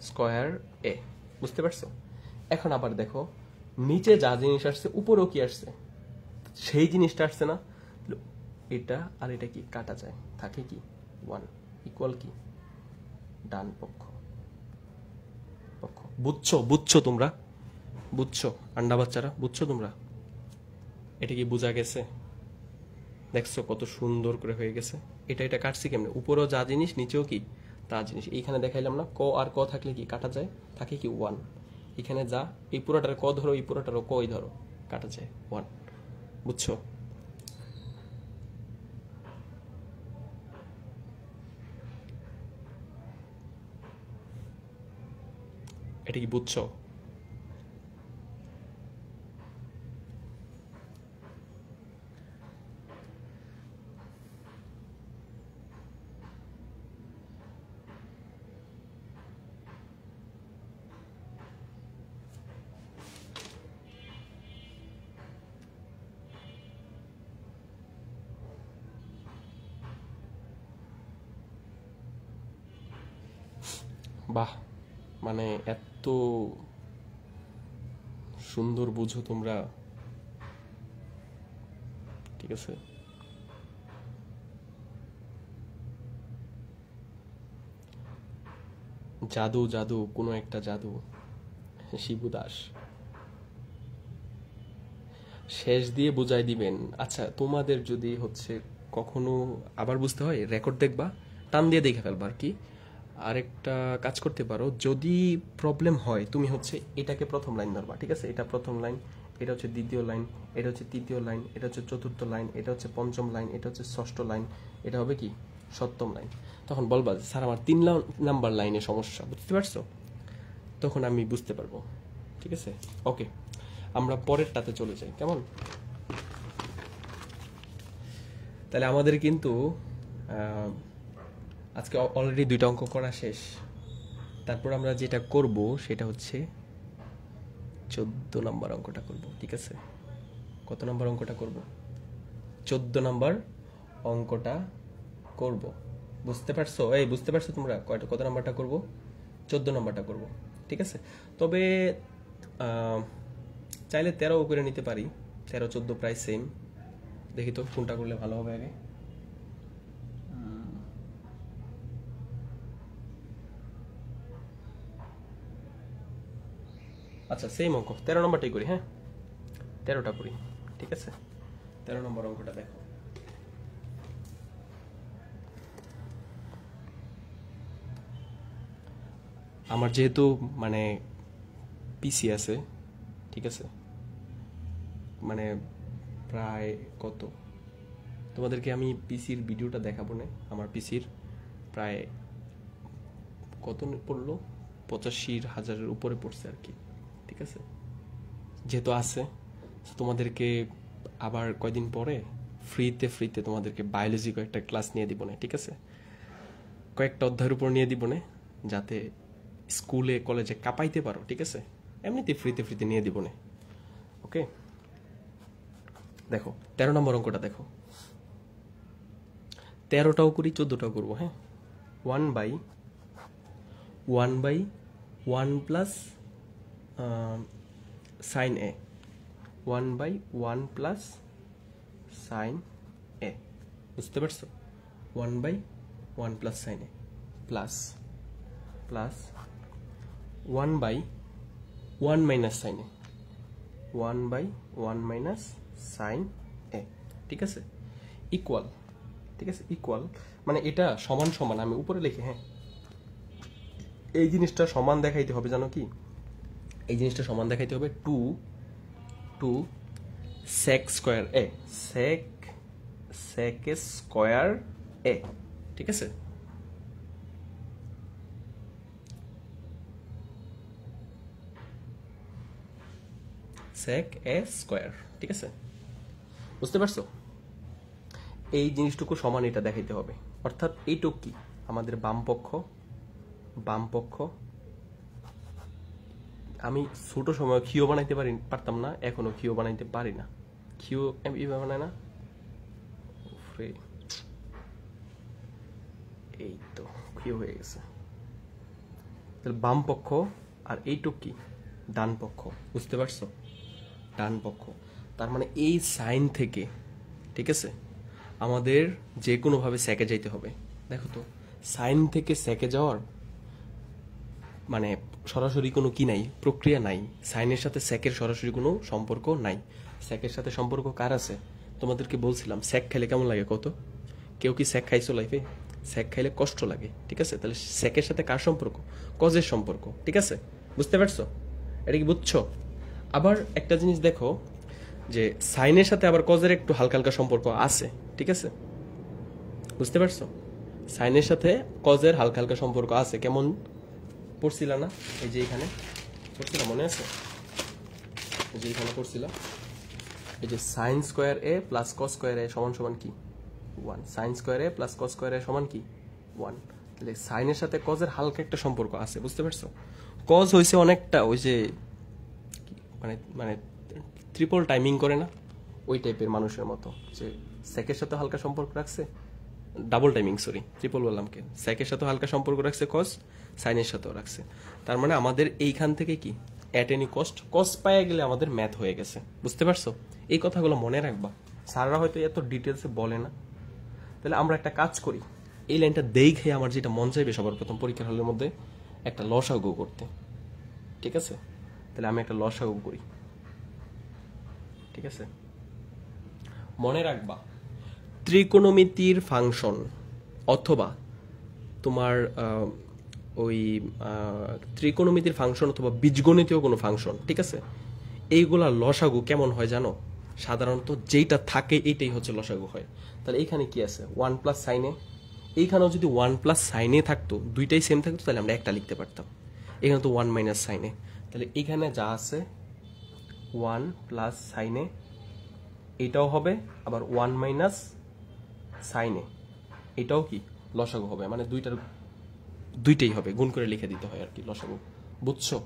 [SPEAKER 1] স্কোয়ার এ। বুঝতে পারছো? এখন আবার দেখো নিচে যা জিনিস আসছে উপরেও কি আসছে, সেই জিনিসটা আসছে না? এটা আর এটা কি কাটা যায়, থাকে কি 1 ইকুয়াল কি ডান পক্ষ। বুঝছো? বুঝছো তোমরা? বুঝছো আন্ডা বাচ্চারা, বুঝছো তোমরা? এটা কি বোঝা গেছে? দেখছো কত সুন্দর করে হয়ে গেছে। এটা কাটছি কেমনে, উপরেও যা জিনিস নিচেও কি তা জিনিস। এইখানে দেখাইলাম না, ক আর ক থাকলে কি কাটা যায়, থাকে কি 1। এখানে যা, এই পুরোটার ক ধরো, এই পুরোটারও কই ধরো, কাটা যায় 1। বুঝছো? এটা কি বুঝছো? বাহ, মানে এত সুন্দর বুঝো তোমরা, ঠিক আছে। জাদু জাদু, কোনো একটা জাদু। শিবু দাস শেষ দিয়ে বুঝাই দিবেন। আচ্ছা, তোমাদের যদি হচ্ছে কখনো আবার বুঝতে হয়, রেকর্ড দেখবা, টান দিয়ে দেখে ফেলবা আর কি। আরেকটা কাজ করতে পারো, যদি প্রবলেম হয় তুমি হচ্ছে এটাকে প্রথম লাইন ধরবা, ঠিক আছে? এটা প্রথম লাইন, এটা হচ্ছে দ্বিতীয় লাইন, এটা হচ্ছে তৃতীয় লাইন, এটা হচ্ছে চতুর্থ লাইন, এটা হচ্ছে পঞ্চম লাইন, এটা হচ্ছে ষষ্ঠ লাইন, এটা হবে কি সপ্তম লাইন। তখন বলবা যে স্যার আমার 3 নাম্বার লাইনে সমস্যা, বুঝতে পারছো? তখন আমি বুঝতে পারবো, ঠিক আছে? ওকে, আমরা পরেরটাতে চলে যাই, কেমন? তাহলে আমাদের কিন্তু আজকে অলরেডি 2টা অঙ্ক করা শেষ। তারপর আমরা যেটা করব সেটা হচ্ছে 14 নম্বর অঙ্কটা করব, ঠিক আছে? কত নম্বর অঙ্কটা করব? 14 নম্বর অঙ্কটা করব। বুঝতে পারছো? বুঝতে পারছো তোমরা কত নাম্বারটা করব? 14 নম্বরটা করব, ঠিক আছে? তবে চাইলে 13ও করে নিতে পারি, 13 14 প্রায় সেম। দেখি তো কোনটা করলে ভালো হবে আগে। আচ্ছা, সেম অঙ্ক 13 নম্বরটাই করি, হ্যাঁ 13টা করি, ঠিক আছে? 13 নম্বর অঙ্কটা দেখো। আমার যেহেতু মানে পিসি আছে, ঠিক আছে, মানে প্রায় কত, তোমাদেরকে আমি পিসির ভিডিওটা দেখাবো না। আমার পিসির প্রায় কত পড়লো, 85,000-এর উপরে পড়ছে আর কি, ঠিক আছে? যেহেতু আছে, তোমাদেরকে আবার কয়দিন পরে ফ্রিতে তোমাদেরকে বায়োলজি কয়েকটা ক্লাস নিয়ে দিব না, ঠিক আছে? কয়েকটা অধ্যায়ের উপর নিয়ে দিব না, যাতে স্কুলে কলেজে কাঁপাইতে পারো, ঠিক আছে? এমনিতে ফ্রিতে নিয়ে দিব না, ওকে? দেখো 13 নম্বর অঙ্কটা দেখো। 13টাও করি, 14টাও করবো, হ্যাঁ। 1/1 প্লাস সাইন এ, 1/1 প্লাস সাইন এ, বুঝতে পারছো? 1/1 প্লাস সাইন এ প্লাস 1/1 মাইনাস সাইন এ, 1/1 মাইনাস সাইন এ, ঠিক আছে? ইকুয়াল, ঠিক আছে? ইকুয়াল মানে এটা সমান সমান, আমি উপরে লিখি, হ্যাঁ। এই জিনিসটা সমান দেখাইতে হবে, জানো কি? এই জিনিসটা সমান দেখাইতে হবে 2 sec স্কয়ার এ, sec স্কয়ার এ, ঠিক আছে? sec a স্কয়ার, ঠিক আছে? বুঝতে পারছো? এই জিনিসটুকু সমান এটা দেখাইতে হবে, অর্থাৎ এইটুক কি আমাদের বাম পক্ষ। আমি ছোট সময় ক্ষীয় বানাইতে পারতাম না, এখনো ক্ষীয় বানাইতে পারি না। ক্ষীয় এইভাবে বানায় না, এই তো ক্ষীয় হয়ে গেছে। তাহলে বাম পক্ষ আর এইটুক কি ডান পক্ষ, বুঝতে পারছো? ডান পক্ষ। তার মানে এই সাইন থেকে, ঠিক আছে, আমাদের যে কোনোভাবে সেকে যাইতে হবে। দেখো তো, সাইন থেকে সেকে যাওয়ার মানে সরাসরি কোনো কি নাই, প্রক্রিয়া নাই। সাইনের সাথে সেকের সরাসরি কোনো সম্পর্ক নাই। সেকের সাথে সম্পর্ক কার আছে? তোমাদেরকে বলছিলাম সেক খাইলে কেমন লাগে কত? কেউ কি সেক খাইছো লাইফে? সেক খাইলে কষ্ট লাগে, ঠিক আছে? তাহলে সেকের সাথে কার সম্পর্ক? কজের সম্পর্ক, ঠিক আছে? বুঝতে পারছো? এটা কি বুঝছো? আবার একটা জিনিস দেখো যে সাইনের সাথে আবার কজের একটু হালকা হালকা সম্পর্ক আছে, ঠিক আছে? বুঝতে পারছো? সাইনের সাথে কজের হালকা হালকা সম্পর্ক আছে। কেমন পড়ছিল না? এই যে এখানে পড়ছিলাম, মনে আছে? এই যে এখানে পড়ছিলাম, এই যে সাইন স্কোয়ার এ প্লাস কস স্কোয়ার এ সমান সমান কি? 1। সাইন স্কোয়ার এ প্লাস কস স্কোয়ার এ সমান কি? 1। তাহলে সাইনের সাথে কজের হালকা একটা সম্পর্ক আছে, বুঝতে পারছো? কজ হয়েছে অনেকটা ওই যে মানে মানে ট্রিপল টাইমিং করে না, ওই টাইপের মানুষের মতো, যে সেকের সাথে হালকা সম্পর্ক রাখছে, ডাবল টাইমিং, সরি ট্রিপল বললাম, কে সেকের সাথে হালকা সম্পর্ক রাখছে কস, সাইনের সাথেও রাখছে। তার মানে আমাদের এইখান থেকে কি অ্যাট এনি কস্ট কস পাইয়া গেলে আমাদের ম্যাথ হয়ে গেছে, বুঝতে পারছো? এই কথাগুলো মনে রাখবা, স্যাররা হয়তো এত ডিটেলসে বলে না। তাহলে আমরা একটা কাজ করি, এই লাইনটা দেখে আমার যেটা মন চাইবে সবার প্রথম পরীক্ষার হলের মধ্যে একটা লসাগু করতে, ঠিক আছে? তাহলে আমি একটা লসাগু করি, ঠিক আছে? মনে রাখবা ত্রিকোণমিতির ফাংশন অথবা তোমার ওই ত্রিকোণমিতির ফাংশন অথবা বীজগণিতীয় কোনো ফাংশন, ঠিক আছে? এইগুলা লসাগু কেমন হয় জানো? সাধারণত যেইটা থাকে এইটাই হচ্ছে লসাগু হয়। তাহলে এইখানে কি আছে? 1 প্লাস সাইনে। এইখানেও যদি 1 প্লাস সাইনে থাকতো, দুইটাই সেম থাকতো, তাহলে আমরা একটা লিখতে পারতাম। এখানে তো 1 মাইনাস সাইনে, তাহলে এইখানে যা আছে 1 প্লাস সাইনে, এটাও হবে আবার 1 মাইনাস সাইনে, এটাও কি লসাগু হবে। মানে দুইটাই হবে, গুণ করে লিখে দিতে হয় আর কি লসাগু, বুঝছো?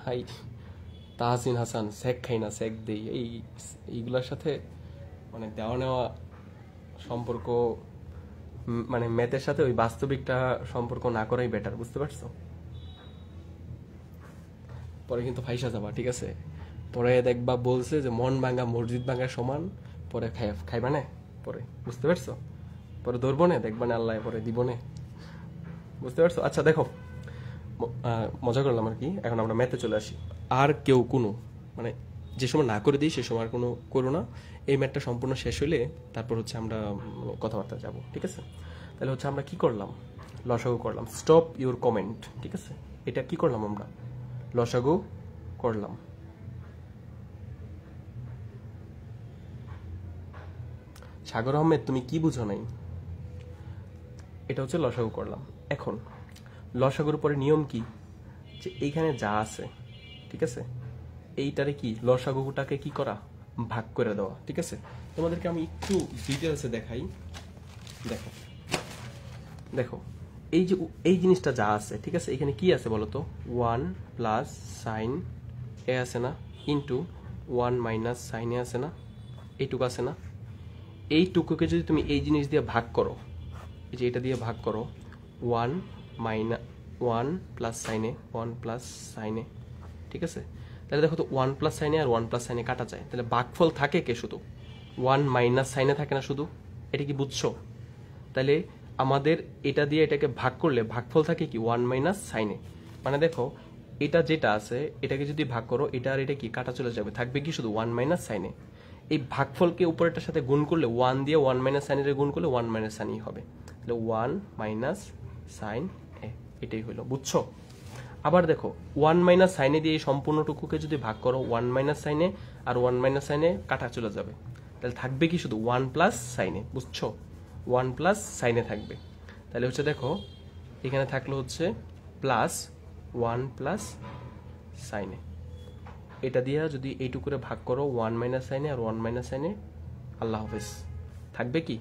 [SPEAKER 1] হাই তাহসিন হাসান, সেক খাই না সেক দেই, এইগুলোর সাথে মানে দেওয়া নেওয়া সম্পর্ক, মানে ম্যাথের সাথে ওই বাস্তবিকটা সম্পর্ক না করাই বেটার, বুঝতে পারছো? পরে কিন্তু ফাইসা যাবা, ঠিক আছে? পরে দেখবা বলছে যে মন ভাঙা মসজিদ ভাঙা সমান, পরে খাইবা না, পরে বুঝতে পারছো? পরে ধরবো না, দেখবা না আল্লাহ পরে দিব না, বুঝতে পারছো? আচ্ছা দেখো, মজা করলাম আর কি। এখন আমরা ম্যাথে চলে আসি। আর কেউ কোনো মানে যে সময় না করে দিই সে সময় আর কোনো করো না। এই ম্যাথটা সম্পূর্ণ শেষ হইলে তারপর হচ্ছে আমরা কথাবার্তা যাব, ঠিক আছে? তাহলে হচ্ছে আমরা কি করলাম? লসাগু করলাম। স্টপ ইউর কমেন্ট, ঠিক আছে? এটা কি করলাম আমরা? লসাগু করলাম। সাগর আহমেদ, তুমি কি বুঝো নাই? এটা হচ্ছে লসাগু করলাম। এখন লসাগুর পরে নিয়ম কি? যে এইখানে যা আছে, ঠিক আছে, এইটারে কি লসাগুটাকে কি করা? ভাগ করে দেওয়া, ঠিক আছে? তোমাদেরকে আমি একটু ডিটেলসে দেখাই। দেখো দেখো এই যে এই জিনিসটা যা আছে, ঠিক আছে, এখানে কি আছে বলো তো? 1 প্লাস সাইন এ আছে না, ইন্টু 1 মাইনাস সাইন এ আছে না, এইটুকু আছে না? এইটুকুকে যদি তুমি এই জিনিস দিয়ে ভাগ করো, এই যে এটা দিয়ে ভাগ করো, 1 মাইনাস 1 প্লাস সাইনে, 1 প্লাস সাইনে, ঠিক আছে? তাহলে দেখো তো 1 প্লাস সাইনে আর 1 প্লাস সাইনে কাটা যায়, তাহলে ভাগফল থাকে কে? শুধু 1 মাইনাস সাইনে থাকে না শুধু? এটা কি বুঝছো? তাহলে আমাদের এটা দিয়ে এটাকে ভাগ করলে ভাগফল থাকে কি? 1 মাইনাস সাইনে। মানে দেখো এটা যেটা আছে এটাকে যদি ভাগ করো, এটা আর এটা কি কাটা চলে যাবে, থাকবে কি শুধু 1 মাইনাস সাইনে। এই ভাগফলকে উপরেরটার সাথে গুণ করলে 1 দিয়ে 1 মাইনাস সাইনের গুণ করলে 1 মাইনাস সাইনই হবে, তাহলে 1 মাইনাস সাইন এ, এটাই হলো, বুঝছো? আবার দেখো 1 মাইনাস সাইনে দিয়ে এই সম্পূর্ণটুকুকে যদি ভাগ করো, 1 মাইনাস সাইনে আর 1 মাইনাস সাইনে কাটা চলে যাবে, তাহলে থাকবে কি শুধু 1 প্লাস সাইনে, বুঝছো? 1 প্লাস সাইনে থাকবে। তাহলে হচ্ছে দেখো এখানে থাকলো হচ্ছে প্লাস 1 প্লাস সাইনে, এটা দিয়ে যদি এইটুকুরে ভাগ করো 1 মাইনাস সাইনে আর 1 মাইনাস সাইনে, আল্লাহ হাফেজ, থাকবে কি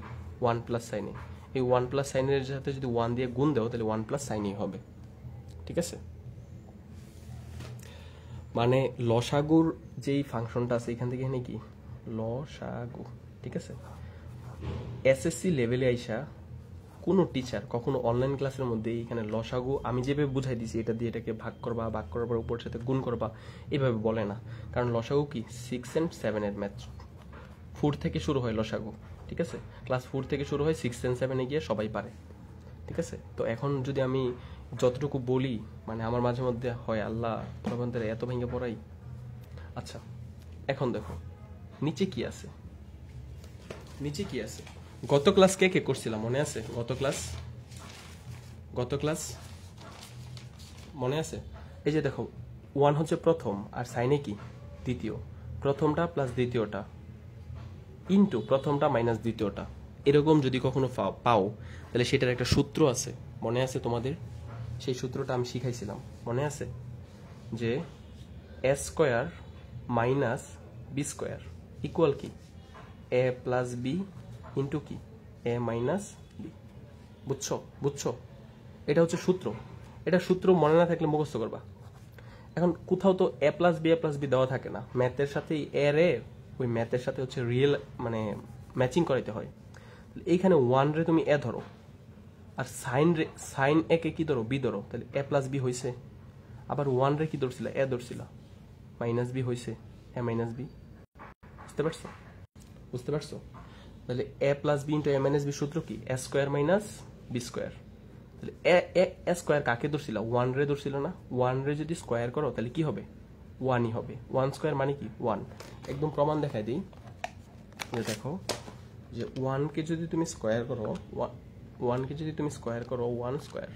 [SPEAKER 1] 1 প্লাস সাইনে। এই 1 প্লাস সাইনের সাথে যদি 1 দিয়ে গুণ দাও তাহলে 1 প্লাস সাইনই হবে, ঠিক আছে? মানে লসাগুর যেই ফাংশনটা আছে এখান থেকে এখানে কি লসাগু, ঠিক আছে? এসএসসি লেভেলে আইসা কোনো টিচার কখনো অনলাইন ক্লাসের মধ্যে এখানে লসাগু আমি যেভাবে বুঝাই দিছি এটা দিয়ে এটাকে ভাগ করবা, ভাগ করার পর উপর সাথে গুণ করবা, এভাবে বলে না। কারণ লসাগু কি 6 and 7 এর ম্যাথ, 4 থেকে শুরু হয় লসাগু, ঠিক আছে? ক্লাস 4 থেকে শুরু হয়, 6 and 7 এ গিয়ে সবাই পারে, ঠিক আছে? তো এখন যদি আমি যতটুকু বলি মানে আমার মাঝে মধ্যে হয় আল্লাহ তোমাদের এত ভেঙে পড়াই। আচ্ছা এখন দেখো নিচে কি আছে, নিচে কি আছে। গত ক্লাস কে কে করছিলাম মনে আছে? গত ক্লাস মনে আছে? এই যে দেখো 1 হচ্ছে প্রথম আর সাইনে কি দ্বিতীয়, প্রথমটা প্লাস দ্বিতীয়টা ইনটু প্রথমটা মাইনাস দ্বিতীয়টা। এরকম যদি কখনো পাও তাহলে সেটার একটা সূত্র আছে, মনে আছে তোমাদের? সেই সূত্রটা আমি শিখাইছিলাম, মনে আছে? যে A square minus B square equal কি এ প্লাস বি ইন্টু কি এ মাইনাস বি। বুঝছো? এটা হচ্ছে সূত্র। এটা সূত্র মনে না থাকলে মুখস্থ করবা। এখন কোথাও তো এ প্লাস বি দেওয়া থাকে না, ম্যাথের সাথে এ রে ওই ম্যাথের সাথে হচ্ছে রিয়েল মানে ম্যাচিং করাইতে হয়। এইখানে 1 রে তুমি এ ধরো আর সাইন এ কে কি ধরো বি ধরো, তাহলে এ প্লাস বি হয়েছে। আবার 1 রে কি ধরছিল এ ধরছিল, মাইনাস বি হয়েছে এ মাইনাস বি। বুঝতে পারছো? তাহলে এ plus B into A minus B সূত্র কি এ স্কোয়ার মাইনাস বি স্কোয়ার। তাহলে এ স্কোয়ার কাকে ধরছিল? 1 রে ধরছিল না? 1 রে যদি স্কোয়ার করো তাহলে কি হবে? 1ই হবে। 1 স্কোয়ার মানে কি 1। একদম প্রমাণ দেখাই দিই। দেখো যে 1 কে যদি তুমি স্কোয়ার করো 1 কে যদি তুমি স্কোয়ার করো 1 স্কোয়ার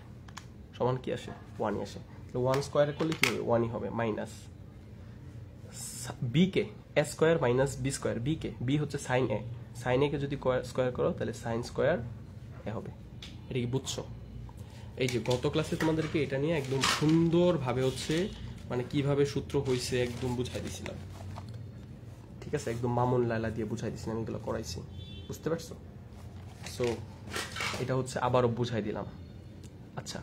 [SPEAKER 1] সমান কি আসে? 1ই আসে। 1 স্কোয়ার করলে কি হবে? 1ই হবে। মাইনাস বি কে A square minus B square, B হচ্ছে সাইন এ কে যদি স্কোয়ার করো তাহলে সাইন স্কোয়ার এ হবে। এটা কি বুঝছো? এই যে গত ক্লাসে তোমাদেরকে এটা নিয়ে একদম সুন্দরভাবে হচ্ছে মানে কিভাবে সূত্র হয়েছে একদম বুঝাই দিছিলাম, ঠিক আছে? একদম মামুন লাইলা দিয়ে বুঝাই দিছিলাম, এগুলো করাইছি। বুঝতে পারছো? সো এটা হচ্ছে আবারও বুঝাই দিলাম। আচ্ছা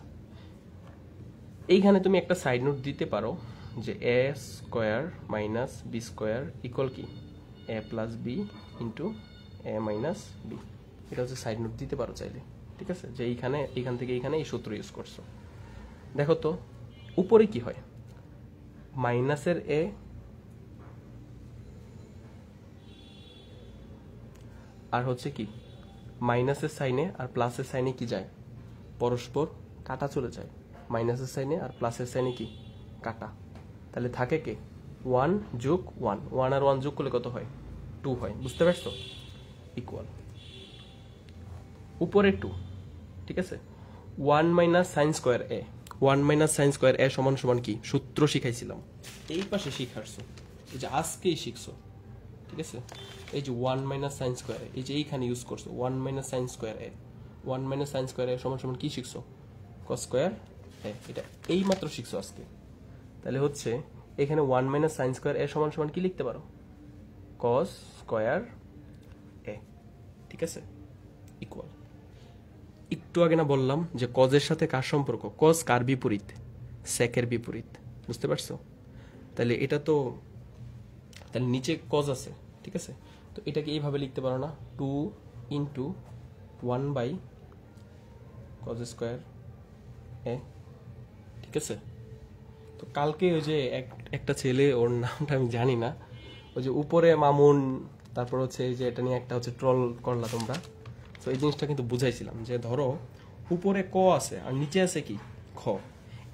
[SPEAKER 1] এইখানে তুমি একটা সাইড নোট দিতে পারো যে A square minus B square equal কি A plus B into A minus B. এটা হচ্ছে সাইড নোট দিতে পারো চাইলে, ঠিক আছে? যে এইখান থেকে এইখানে এই সূত্র ইউজ করছো। দেখো তো উপরে কি হয়, মাইনাসের এ আর হচ্ছে কি মাইনাসের সাইনে আর প্লাসের সাইনে কি যায়? পরস্পর কাটা চলে যায়। মাইনাসের সাইনে আর প্লাসের সাইনে কি কাটা, তাহলে থাকে কে 1 যোগ 1, 1 আর 1 যোগ করলে কত হয়? 2 হয়। বুঝতে পারছো? ইকুয়াল উপরে 2, ঠিক আছে? 1 মাইনাস সাইন স্কোয়ার এ, 1 মাইনাস সাইন স্কোয়ার এ সমান সমান কি সূত্র শিখাইছিলাম, এই পাশে শিখারছো, এই যে আজকেই শিখছো, ঠিক আছে? এই যে 1 মাইনাস সাইন স্কোয়ার এই যে এইখানে ইউজ করছো 1 মাইনাস সাইন স্কোয়ার এ, 1 মাইনাস সাইন স্কোয়ার এ সমান সমান কি শিখছো? কস স্কোয়ার এ। এটা এই মাত্র শিখছো আজকে। তাহলে হচ্ছে এখানে 1 মাইনাস সাইন স্কোয়ার এ সমান সমান কি লিখতে পারো? কস স্কোয়ার এ, ঠিক আছে? ইকুয়াল একটু আগে না বললাম যে কজের সাথে কার সম্পর্ক? কজ কার বিপরীত? সেকের বিপরীত। বুঝতে পারছো? তাহলে এটা তো তাহলে নিচে কজ আছে, ঠিক আছে? তো এটাকে এইভাবে লিখতে পারো না 2 ইন্টু 1 বাই কজ স্কোয়ার এ, ঠিক আছে? তো কালকে ওই যে একটা ছেলে, ওর নামটা আমি জানি না, ওই যে উপরে মামুন, তারপর হচ্ছে এই যে এটা নিয়ে একটা হচ্ছে ট্রল করলা তোমরা। তো এই জিনিসটা কিন্তু বুঝাইছিলাম যে ধরো উপরে ক আছে আর নিচে আছে কি খ,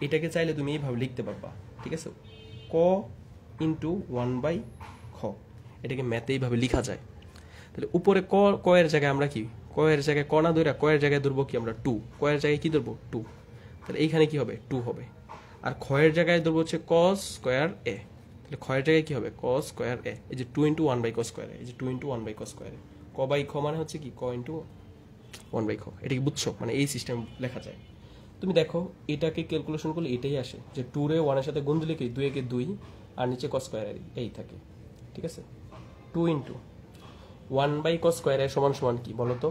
[SPEAKER 1] এটাকে চাইলে তুমি এইভাবে লিখতে পারবা, ঠিক আছে? ক ইন্টু 1 বাই খ, এটাকে ম্যাথে এইভাবে লিখা যায়। তাহলে উপরে ক এর জায়গায় আমরা কি ক এর জায়গায় ক না ধরে ক এর জায়গায় ধরবো কি আমরা 2, ক এর জায়গায় কি ধরবো 2, তাহলে এইখানে কি হবে 2 হবে। আর খ এর জায়গায় ধরবো হচ্ছে কস স্কোয়ার এ, তাহলে খ এর জায়গায় কি হবে কস স্কোয়ার এ। এই যে 2 ইন্টু 1 বাই কস স্কোয়ার এ, এই যে 2 ইন্টু 1 বাই কস স্কোয়ার এ, ক বাই খ মানে হচ্ছে কি ক ইন্টু 1 বাই খ। এটা কি বুঝছো? মানে এই সিস্টেম লেখা যায়। তুমি দেখো এটাকে ক্যালকুলেশন করলে এটাই আসে যে 2 রে 1 এর সাথে গুণ দিলে কি 2 একে 2 আর নিচে কস স্কোয়ার এই থাকে, ঠিক আছে? 2 ইন্টু 1 বাই কস স্কোয়ার এর সমান সমান কি বলো তো?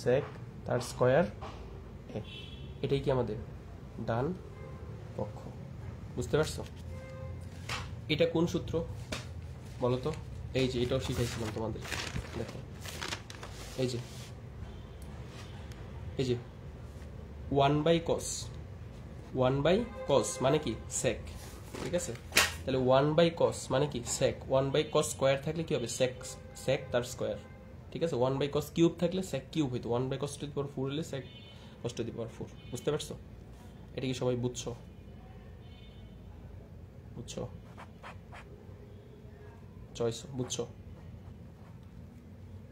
[SPEAKER 1] সেক তার স্কোয়ার এ। এটাই কি আমাদের ডান পক্ষ। বুঝতে পারছো? এটা কোন সূত্র বলো তো? এই যে এটাও শিখাইছিলাম তোমাদের, দেখো এই যে 1 বাই কস মানে কি সেক, ঠিক আছে? তাহলে 1 বাই কস মানে কি সেক, 1 বাই কস স্কোয়ার থাকলে কি হবে সেক তার স্কোয়ার, ঠিক আছে, 1/cos কিউব থাকলে sec কিউব হইতো, 1/cos টু দি পাওয়ার 4 হলে sec cos টু দি পাওয়ার 4। বুঝতে পারছো? এটা কি সবাই বুঝছো? বুঝছো? চয়েস বুঝছো?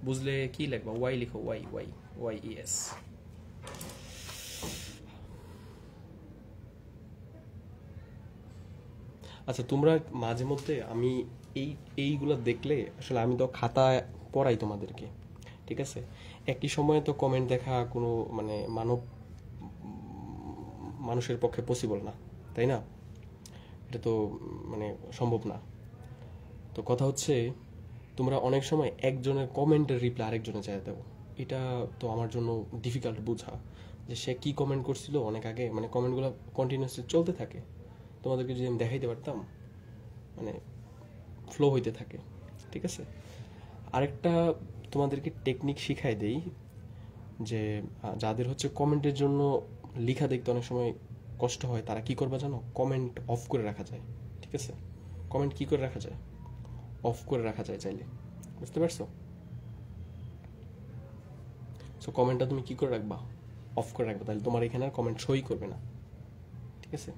[SPEAKER 1] বুঝলে কি লিখবা? ওয়াই লিখো, ওয়াই ওয়াই ওয়াই এস। আচ্ছা, তোমরা মাঝে মধ্যে আমি এইগুলো দেখলে আসলে আমি তো খাতায় পড়াই তোমাদেরকে, ঠিক আছে, একই সময়ে তো কমেন্ট দেখা কোনো মানে মানুষের পক্ষে পসিবল না, তাই না? এটা তো মানে সম্ভব না। তো কথা হচ্ছে, তোমরা অনেক সময় একজনের কমেন্টের রিপ্লাই আরেকজনে চাই দাও। এটা তো আমার জন্য ডিফিকাল্ট বোঝা যে সে কি কমেন্ট করছিল অনেক আগে, মানে কমেন্টগুলো কন্টিনিউসলি চলতে থাকে। তোমাদেরকে যদি আমি দেখাইতে পারতাম, মানে ফ্লো হইতে থাকে, ঠিক আছে। আরেকটা তোমাদেরকে টেকনিক শিখাই দেই, যে যাদের হচ্ছে কমেন্টের জন্য লেখা দেখতে অনেক সময় কষ্ট হয়, তারা কি করবা জানো? কমেন্ট অফ করে রাখা যায়, ঠিক আছে। কমেন্ট কি করে রাখা যায়? অফ করে রাখা যায় চাইলে। বুঝতে পারছো? সো কমেন্টটা তুমি কি করে রাখবা? অফ করে রাখবা, তাহলে তোমার এখানে আর কমেন্ট শোই করবে না, ঠিক আছে।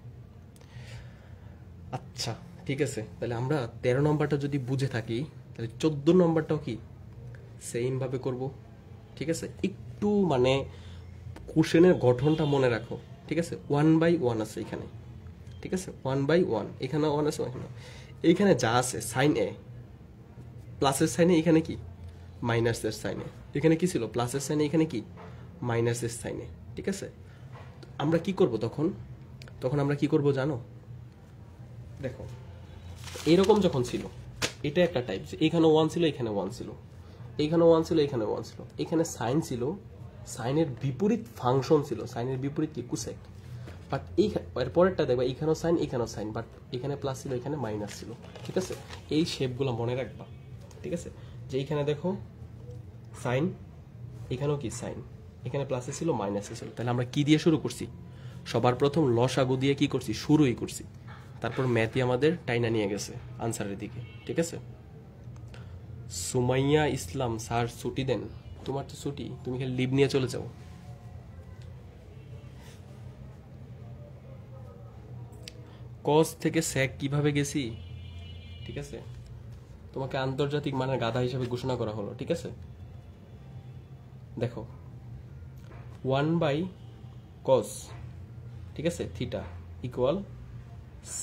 [SPEAKER 1] আচ্ছা, ঠিক আছে, তাহলে আমরা 13 নম্বরটা যদি বুঝে থাকি, তাহলে 14 নম্বরটাও কি সেম ভাবে করব, ঠিক আছে। একটু মানে কোশ্চেনের গঠনটা মনে রাখো, ঠিক আছে। 1/1 আছে এখানে, ঠিক আছে, 1/1 এখানে 1 আছে, এইখানে যা আছে সাইন এ, প্লাসের সাইনে এখানে কি মাইনাসের সাইনে, এখানে কি ছিল প্লাসের সাইনে, এখানে কি মাইনাসের সাইনে, ঠিক আছে। আমরা কি করব তখন? আমরা কি করব জানো? দেখো, এরকম যখন ছিল, এটা একটা টাইপ, যে এখানে 1 ছিল, এখানে 1 ছিল, এখানে 1 ছিল, এখানে 1 ছিল, এখানে সাইন ছিল, সাইনের বিপরীত ফাংশন ছিল, সাইনের বিপরীত কি কোসেক। বাট এর পরেরটা দেখবা, এখানেও সাইন, এখানেও সাইন, বাট এখানে প্লাস ছিল, এখানে মাইনাস ছিল, ঠিক আছে। এই শেপগুলো মনে রাখবা, ঠিক আছে। যে এইখানে দেখো সাইন, এখানেও কি সাইন, এখানে প্লাসে ছিল, মাইনাসে ছিল। তাহলে আমরা কি দিয়ে শুরু করছি? সবার প্রথম লসাগু দিয়ে কি করছি? শুরুই করছি। তারপর ম্যাথই আমাদের টাইনা নিয়ে গেছে আনসারের দিকে, ঠিক আছে। সুমাইয়া ইসলাম, স্যার ছুটি দেন। তোমার তো ছুটি, তুমি খালি লিভ নিয়ে চলে যাও। কস থেকে স্যাক কিভাবে গেছি, ঠিক আছে। তোমাকে আন্তর্জাতিক মানের গাধা হিসেবে ঘোষণা করা হলো, ঠিক আছে। দেখো 1/cos, ঠিক আছে, থিটা ইকুয়াল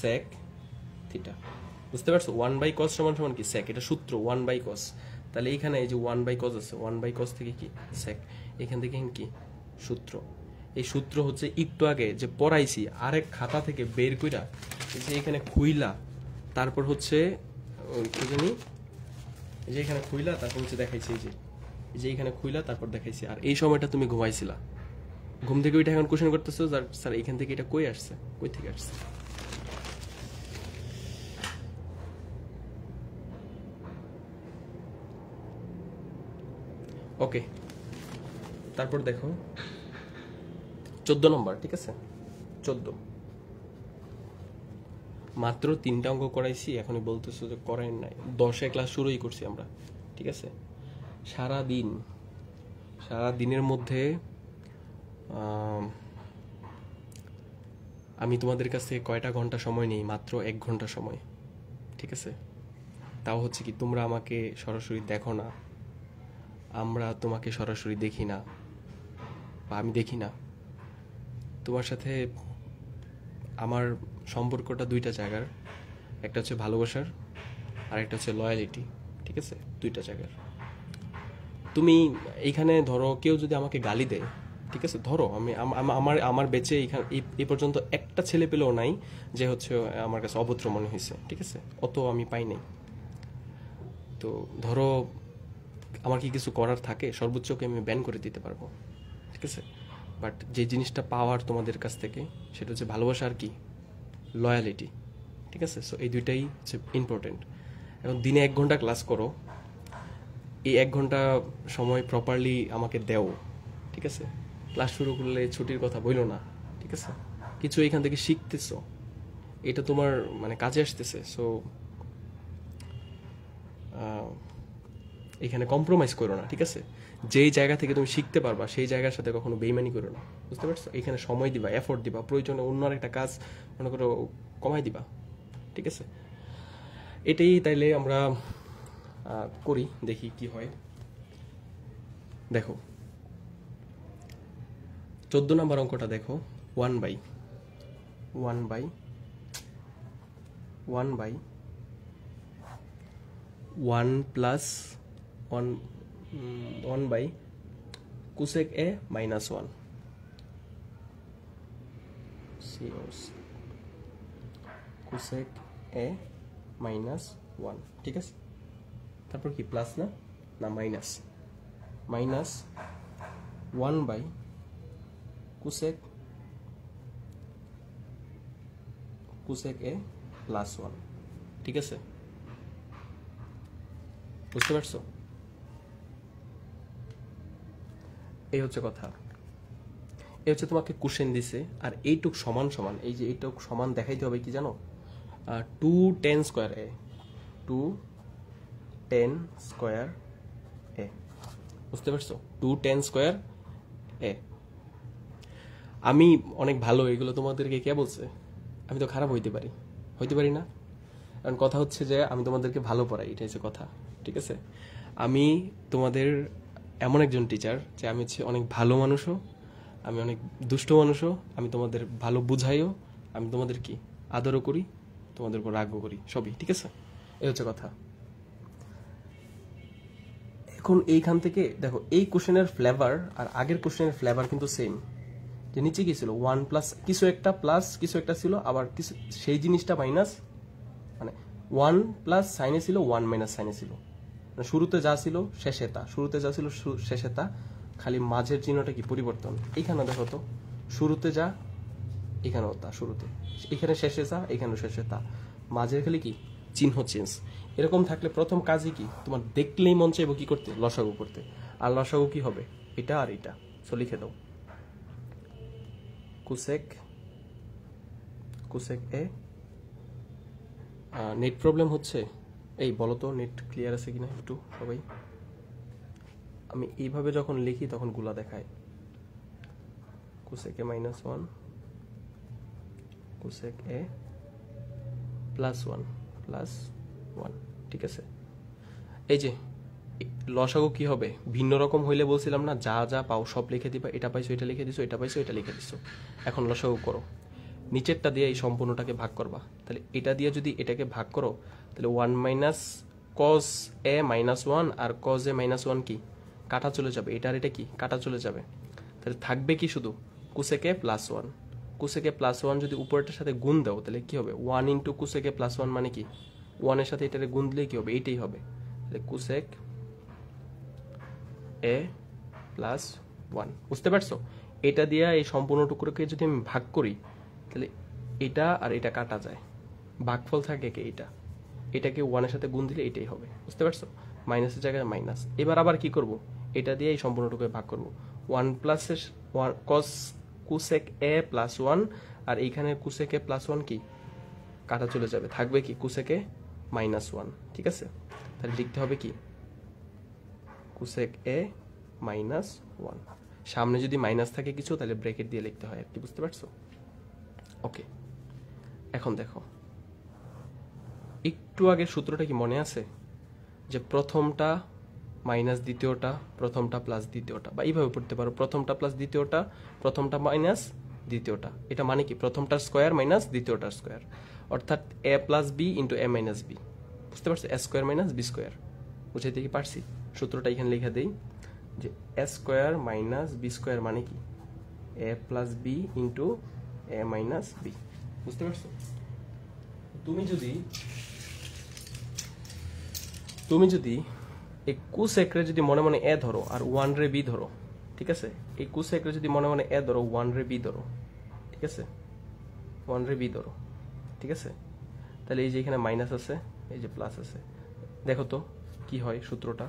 [SPEAKER 1] sec থিটা। বুঝতে পারছো? 1/cos সমান সমান কি sec, এটা সূত্র 1/cos। তাহলে এখানে এই যে 1/cos আছে, 1/cos থেকে কি sec, এখান থেকে কি সূত্র। এই সূত্র হচ্ছে একটু আগে যে পড়াইছি আরেক খাতা থেকে বের কইরা, এই যে এখানে খুইলা, তারপর হচ্ছে কি জানি, এই যে এখানে খুইলা, তারপর হচ্ছে দেখাইছি, এই যে এখানে খুইলা, তারপর দেখাইছি। আর এই সময়টা তুমি ঘুমাইছিলা, ঘুম থেকে ওইটা এখন কোশ্চেন করতেছো, স্যার এখান থেকে এটা কই আসছে, কই থেকে আসছে। ওকে, তারপর দেখো 14 নম্বর, ঠিক আছে। 14 মাত্র 3টা অঙ্ক করাইছি, এখনই বলতেছো যে করাই নাই। 10-এ ক্লাস শুরুই করছি আমরা, ঠিক আছে। সারা দিনের মধ্যে আমি তোমাদের কাছ থেকে কয়টা ঘন্টা সময় নিই? মাত্র 1 ঘন্টা সময়, ঠিক আছে। তাও হচ্ছে কি, তোমরা আমাকে সরাসরি দেখো না, আমরা তোমাকে সরাসরি দেখি না, বা আমি দেখি না। তোমার সাথে আমার সম্পর্কটা 2টা জায়গার, একটা হচ্ছে ভালোবাসার, আর একটা হচ্ছে লয়ালিটি, ঠিক আছে, 2টা জায়গার। তুমি এইখানে ধরো কেউ যদি আমাকে গালি দেয়, ঠিক আছে, ধরো আমি আমার বেঁচে এইখানে এই পর্যন্ত একটা ছেলে পেলেও নাই যে হচ্ছে আমার কাছে অভদ্র মনে হয়েছে, ঠিক আছে, অত আমি পাই নাই। তো ধরো আমার কি কিছু করার থাকে, সর্বোচ্চকে আমি ব্যান করে দিতে পারবো, ঠিক আছে। বাট যে জিনিসটা পাওয়ার তোমাদের কাছ থেকে, সেটা হচ্ছে ভালোবাসা আর কি লয়ালিটি, ঠিক আছে। সো এই দুইটাই হচ্ছে ইম্পর্টেন্ট। এখন দিনে 1 ঘন্টা ক্লাস করো, এই 1 ঘন্টা সময় প্রপারলি আমাকে দেও, ঠিক আছে। ক্লাস শুরু করলে ছুটির কথা বইলো না, ঠিক আছে। কিছু এখান থেকে শিখতেছো, এটা তোমার মানে কাজে আসতেছে। সো এখানে কম্প্রোমাইজ করো না, ঠিক আছে? যেই জায়গা থেকে তুমি শিখতে পারবা সেই জায়গার সাথে কখনো বেইমানি করো না, বুঝতে পারছো? এখানে সময় দিবা, এফোর্ট দিবা, প্রয়োজনে অন্য একটা কাজ মনে করো কমাই দিবা, ঠিক আছে? এটাই তাইলে আমরা করি, দেখি কি হয়। দেখো 14 নম্বর অঙ্কটা দেখো, 1 by 1 plus 1 by cosec A minus 1 cosec A minus 1, ঠিক আছে? তারপর কি প্লাস না minus 1 by cosec A plus 1, ঠিক আছে? বুঝতে পারছো? এই হচ্ছে কথা, এই হচ্ছে তোমাকে কোশ্চেন দিছে। আর এইটুক সমান সমান, এই যে এইটুক সমান দেখাইতে হবে কি জানো, 2 10 স্কোয়ার এ, 2 10 স্কোয়ার এ, বুঝতে পারছো? 2 10 স্কোয়ার এ। আমি অনেক ভালো, এগুলো তোমাদেরকে কে বলছে? আমি তো খারাপ হইতে পারি না, কারণ কথা হচ্ছে যে আমি তোমাদেরকে ভালো পড়াই, এটা হচ্ছে কথা, ঠিক আছে? আমি তোমাদের এমন একজন টিচার যে আমি হচ্ছে অনেক ভালো মানুষও, আমি অনেক দুষ্ট মানুষও, আমি তোমাদের ভালো বুঝাইও, আমি তোমাদের কি আদরও করি, তোমাদের উপর রাগও করি, সবই, ঠিক আছে? এই হচ্ছে কথা। এখন এইখান থেকে দেখো, এই কোশ্চেনের ফ্লেভার আর আগের কোশ্চেনের ফ্লেভার কিন্তু সেম। যে নিচে কি ছিল, 1 প্লাস কিছু একটা প্লাস কিছু একটা ছিল, আবার কিছু সেই জিনিসটা মাইনাস, মানে 1 প্লাস সাইনে ছিল, 1 মাইনাস সাইনে ছিল, মানে শুরুতে যা ছিল শেষে তা, শুরুতে যা ছিল শেষে তা, খালি মাঝের চিহ্নটা কি পরিবর্তন। এইখানে দেখো তো, শুরুতে যা এখানেও তা, শুরুতে এখানে শেষে যা এখানে শেষে তা, মাঝের খালি কি চিহ্ন চেঞ্জ। এরকম থাকলে প্রথম কাজই কি, তোমার দেখলেই মন চাইবো কি করতে, লসাগু করতে। আর লসাগু কি হবে, এটা আর এটা, সো লিখে দাও কোসেক এ। নেট প্রবলেম হচ্ছে, এই বলো তো নেট ক্লিয়ার আছে কিনা একটু সবাই? আমি এইভাবে যখন লিখি তখন গুলা দেখায়, cosec A minus 1 cosec A plus 1, ঠিক আছে? এই যে লসাগু কি হবে, ভিন্ন রকম হইলে বলছিলাম না, যা যা পাও সব লিখে দিবা, এটা পাইছো এটা লিখে দিছো, এটা পাইছো এটা লিখে দিছো। এখন লসাগু করো, নিচেরটা দিয়ে এই সম্পূর্ণটাকে ভাগ করবা, তাহলে এটা দিয়ে যদি এটাকে ভাগ করো, তাহলে 1 মাইনাস কস এ মাইনাস 1 আর কস এ মাইনাস 1 কি কাটা চলে যাবে, এটা আর এটা কি কাটা চলে যাবে, তাহলে থাকবে কি শুধু cosec A plus 1। Cosec A plus 1 যদি উপরেরটার সাথে গুণ দাও তাহলে কি হবে, 1 ইন্টু কোসেক এ প্লাস 1 মানে কি 1 এর সাথে এটারে গুণ দিলে কি হবে, এইটাই হবে। তাহলে কোসেক এ প্লাস 1, বুঝতে পারছো? এটা দিয়ে এই সম্পূর্ণ টুকরোকে যদি আমি ভাগ করি, তাহলে এটা আর এটা কাটা যায়, ভাগফল থাকে কি এটা, এটাকে 1 এর সাথে গুণ দিলে এটাই হবে, বুঝতে পারছো? মাইনাসের জায়গায় মাইনাস। এবার আবার কি করব, এটা দিয়ে এই সম্পূর্ণটুকু ভাগ করব, 1 plus cos cosec A plus 1 আর এইখানে কোসেক এ প্লাস 1 কি কাটা চলে যাবে, থাকবে কি কোসেক এ মাইনাস 1, ঠিক আছে? তাহলে লিখতে হবে কি কোসেক এ মাইনাস 1, সামনে যদি মাইনাস থাকে কিছু তাহলে ব্র্যাকেট দিয়ে লিখতে হয় আর কি, বুঝতে পারছো? ওকে, এখন দেখো একটু আগের সূত্রটা কি মনে আছে, যে প্রথমটা মাইনাস দ্বিতীয়টা, প্রথমটা প্লাস দ্বিতীয়টা, বা এইভাবে পড়তে পারো, প্রথমটা প্লাস দ্বিতীয়টা, প্রথমটা মাইনাস দ্বিতীয়টা। এটা মানে কি প্রথমটার স্কোয়ার মাইনাস দ্বিতীয়টার স্কোয়ার, অর্থাৎ এ plus B into A minus B, বুঝতে পারছো? এ স্কোয়ার মাইনাস বি স্কোয়ার, বুঝাইতে কি পারছি? সূত্রটা এখানে লিখে দেই, যে A square minus B square মানে কি A plus B into A minus B, বুঝতে পারছো? তুমি যদি এই কোসেকরে যদি মনে মনে এ ধরো আর 1 রে বি ধরো, ঠিক আছে? এই কোসেকরে যদি মনে মনে এ ধরো, 1 রে বি ধরো, ঠিক আছে? 1 রে বি ধরো, ঠিক আছে? তাহলে এই যে এখানে মাইনাস আছে, এই যে প্লাস আছে, দেখো তো কি হয় সূত্রটা,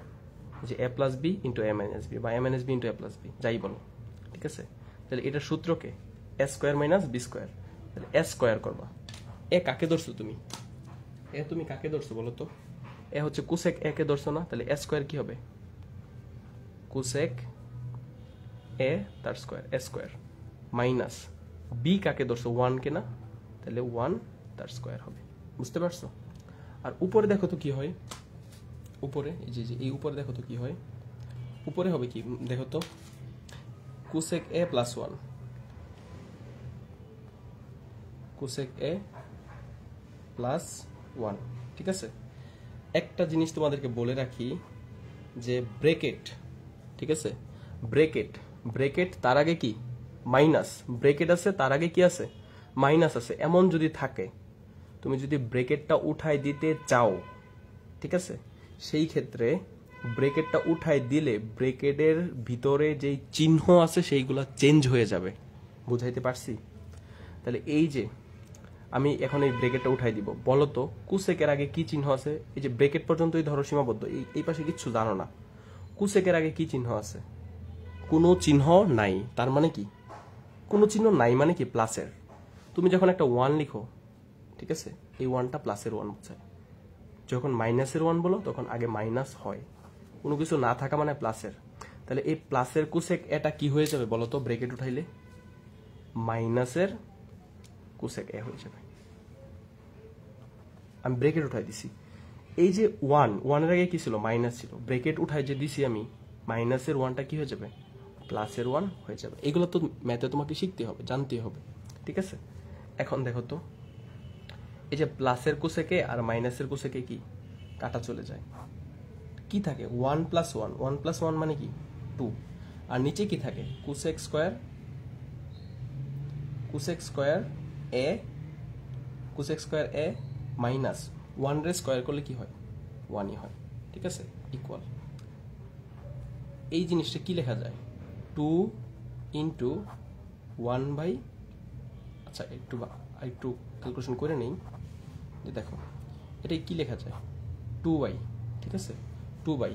[SPEAKER 1] যে এ plus B into A minus B, বা এ মাইনাস বি ইন্টু এ প্লাস বি, যাই বলো, ঠিক আছে? তাহলে এটার সূত্রকে এ স্কোয়ার মাইনাস বি স্কোয়ার, তাহলে এ স্কোয়ার করবা। এ কাকে ধরছো তুমি, এ তুমি কাকে ধরছো বলো তো? এ এ হচ্ছে কোসেক এ কে ধরছো না, তাহলে এ স্কোয়ার কি হবে? কোসেক এ তার স্কোয়ার এ স্কোয়ার মাইনাস বি কাকে ধরছো? 1 কে না, তাহলে 1 তার স্কোয়ার হবে। বুঝতে পারছো? আর উপরে দেখো তো কি হয়, উপরে এই যে এই উপরে দেখো তো কি হয়, উপরে হবে কি দেখো তো, cosec A plus 1, cosec A plus 1। ঠিক আছে, একটা জিনিস তোমাদেরকে বলে রাখি যে ব্রেকেট, ঠিক আছে, ব্রেকেট, ব্রেকেট তার আগে কি মাইনাস, ব্রেকেট আছে তার আগে কি আছে মাইনাস আছে, এমন যদি থাকে, তুমি যদি ব্রেকেটটা উঠাই দিতে চাও, ঠিক আছে, সেই ক্ষেত্রে ব্রেকেটটা উঠাই দিলে ব্রেকেটের ভিতরে যেই চিহ্ন আছে সেইগুলা চেঞ্জ হয়ে যাবে। বুঝাইতে পারছি? তাহলে এই যে আমি এখন এই ব্রেকেটটা উঠাই দিব, বলো তো কুসেকের আগে কি চিহ্ন আছে? এই যে ব্রেকেট পর্যন্তই ধরো সীমাবদ্ধ, এই পাশে কিচ্ছু জানো না। কুসেকের আগে কি চিহ্ন আছে? কোনো চিহ্ন নাই। তার মানে কি কোনো চিহ্ন নাই মানে কি প্লাসের। তুমি যখন একটা 1 লিখো, ঠিক আছে, এই 1টা প্লাসের 1 বোঝায়। যখন মাইনাসের 1 বলো তখন আগে মাইনাস হয়, কোনো কিছু না থাকা মানে প্লাসের। তাহলে এই প্লাসের কুসেক এটা কি হয়ে যাবে বলো তো? ব্রেকেট উঠাইলে মাইনাসের কোসেক এ হয়ে যাবে। আমি ব্রেকেট উঠাই দিছি, এই যে 1 এর আগে কি ছিল? মাইনাস ছিল, ব্রেকেট উঠাই যে দিছি আমি, মাইনাসের 1টা কি হয়ে যাবে? প্লাসের 1 হয়ে যাবে। এগুলো তো ম্যাথে তোমাকে শিখতে হবে, জানতে হবে, ঠিক আছে। এখন দেখো তো, এই যে প্লাসের কোসেকে আর মাইনাসের কোসেকে কি কাটা চলে যায়, কি থাকে? 1 প্লাস 1, 1 প্লাস 1 মানে কি 2, আর নিচে কি থাকে? কোসেক স্কোয়ার, কোসেক স্কোয়ার এ, কোসেক স্কোয়ার এ মাইনাস 1 রে স্কোয়ার করলে কি হয়? 1ই হয়, ঠিক আছে, ইকুয়াল। এই জিনিসটা কি লেখা যায়? 2 ইন্টু 1 বাই, আচ্ছা একটু ক্যালকুলেশন করে নেই, যে দেখো এটাই কি লেখা যায়? 2 বাই, ঠিক আছে, 2 বাই।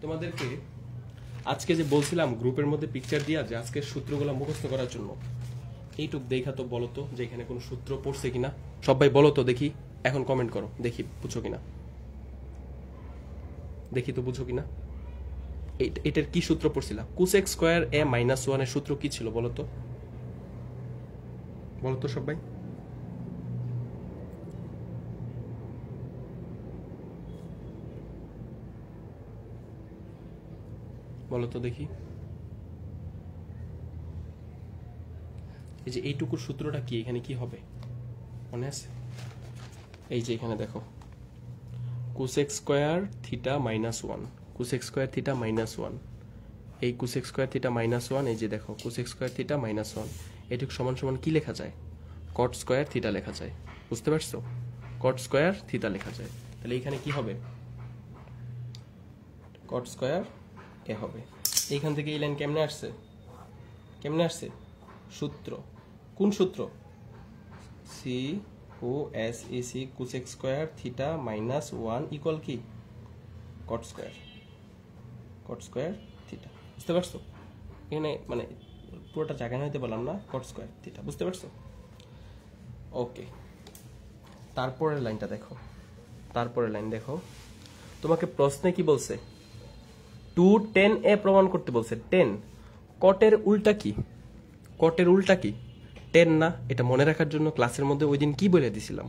[SPEAKER 1] তোমাদেরকে আজকে যে বলছিলাম গ্রুপের মধ্যে পিকচার দিয়া যে আজকের সূত্রগুলো মুখস্থ করার জন্য, এইটুক দেখা তো বলো তো যে এখানে কোনো সূত্র পড়ছে কিনা, সবাই বলো তো দেখি, এখন কমেন্ট করো দেখি বুঝছো কিনা, দেখি তো বুঝো কিনা। এটার কি সূত্র পড়ছিলা? কোসেক স্কোয়ার এ মাইনাস 1 এর সূত্র কি ছিল বলো তো, বলো তো সবাই। বলো তো দেখি, এই যে এইটুকুর সূত্রটা কি, এখানে কি হবে মনে আছে? এই যে এখানে দেখো, cosec square theta minus 1, cosec square theta minus 1, এই কোসেক স্কোয়ার থিটা মাইনাস 1, এই যে দেখো কোসেক স্কোয়ার থিটা মাইনাস 1, এটুকু সমান সমান কি লেখা যায়? কট স্কোয়ার থিটা লেখা যায়। বুঝতে পারছো? কট স্কোয়ার থিটা লেখা যায়। তাহলে এখানে কি হবে? কট স্কোয়ার এ হবে। এইখান থেকে এই লাইন কেমনে আসছে? কেমনে আসছে? সূত্র, কোন সূত্র? C O S E C cosec square theta minus 1 equal কি? Cot square, cot square theta. বুঝতে পারছো? এখানে মানে পুরোটা জায়গা নিতে বললাম না, কট স্কোয়ার থিটা। বুঝতে পারছো? ওকে, তারপরের লাইনটা দেখো, তারপরের লাইন দেখো, তোমাকে প্রশ্নে কি বলছে? 2tan এ প্রমাণ করতে বলছে। 10 কটের উল্টা কি? কটের উল্টা কি? 10 না? এটা মনে রাখার জন্য ক্লাসের মধ্যে ওই দিন কি বলে দিছিলাম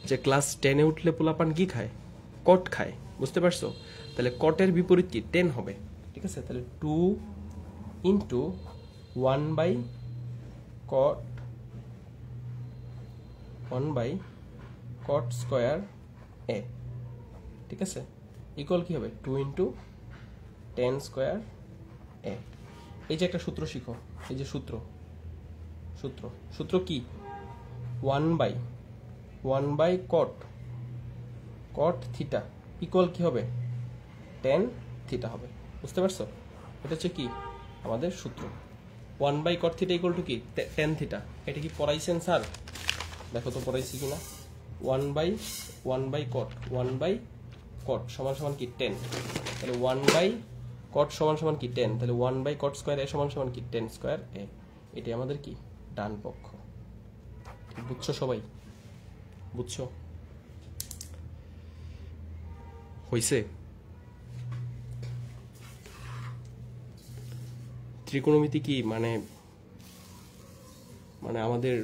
[SPEAKER 1] যে ক্লাস 10 এ উঠলে পোলাপান কি খায়? কট খায়। বুঝতে পারছো? তাহলে কটের বিপরীত কি? 10 হবে, ঠিক আছে। তাহলে 2 into 1 by cot, 1 by cot square এ, ঠিক আছে, ইকুয়াল কি হবে? 2 ইন্টু 10 স্কোয়ার এ। এই যে একটা সূত্র শিখো, এই যে সূত্র, সূত্র সূত্র কি? 1 by cot, cot theta equal কি হবে? 10 থিটা হবে। বুঝতে পারছো? এটা হচ্ছে কি আমাদের সূত্র। 1 by cot theta equal to কি? 10 থিটা। এটা কি পড়াইছেন স্যার? দেখো তো পড়াইছি কিনা। 1 বাই কট, 1 বাই কট সমান সমান কি? 10। তাহলে 1 বাই কট সমান সমান কি? 10। তাহলে 1 বাই কট স্কোয়ার এ সমান সমান কি? 10 স্কোয়ার এ। এটাই আমাদের কি ডান পক্ষ। বুঝছো সবাই? বুঝছো? হইছে? ত্রিকোণমিতি কি মানে মানে আমাদের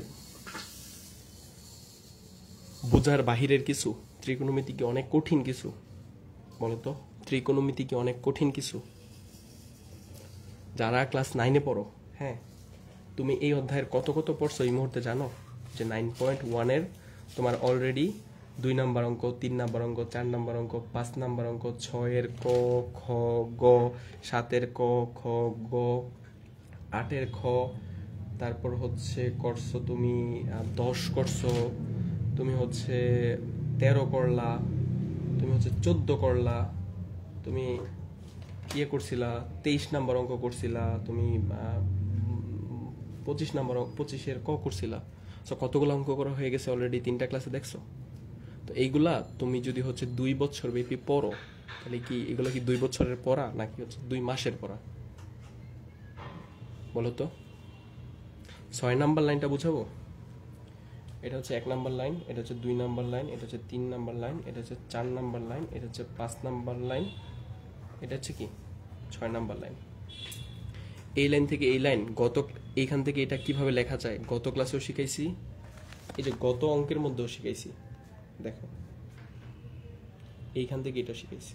[SPEAKER 1] বোঝার বাহিরের কিছু? ত্রিকোণমিতি কি অনেক কঠিন কিছু? বলতো, ত্রিকোণমিতি কি অনেক কঠিন কিছু? যারা ক্লাস 9-এ পড়ো, হ্যাঁ, তুমি এই অধ্যায়ের কত কত পড়ছো এই মুহূর্তে জানো? যে 9.1-এর তোমার অলরেডি 2 নাম্বার অঙ্ক, 3 নাম্বার অঙ্ক, 4 নাম্বার অঙ্ক, 5 নাম্বার অঙ্ক, 6-এর ক, খ, গ, 7-এর ক, খ, গ, 8-এর খ, তারপর হচ্ছে করছো তুমি 10 করছো, তুমি হচ্ছে 13 করলা, তুমি হচ্ছে 14 করলা, তুমি ইয়ে করছিলা 23 নাম্বার অঙ্ক করছিলা, তুমি 25 নাম্বার 25-এর ক করছিলা। সো কতগুলো অঙ্ক করা হয়ে গেছে অলরেডি 3টা ক্লাসে, দেখছো? তো এইগুলা তুমি যদি হচ্ছে 2 বছর ব্যাপী পড়ো, তাহলে কি এগুলো কি 2 বছরের পড়া নাকি হচ্ছে 2 মাসের পড়া? বলো তো। 6 নাম্বার লাইনটা বুঝাবো? এটা হচ্ছে 1 নাম্বার লাইন, এটা হচ্ছে 2 নাম্বার লাইন, এটা হচ্ছে 3 নাম্বার লাইন, এটা হচ্ছে 4 নাম্বার লাইন, এটা হচ্ছে 5 নাম্বার লাইন, এটা হচ্ছে কি 6 নাম্বার লাইন। এই লাইন থেকে এই লাইন এইখান থেকে এটা কিভাবে লেখা যায় গত ক্লাসেও শিখাইছি, এই যে গত অঙ্কের মধ্যেও শিখাইছি। দেখো, এইখান থেকে এটা শিখাইছি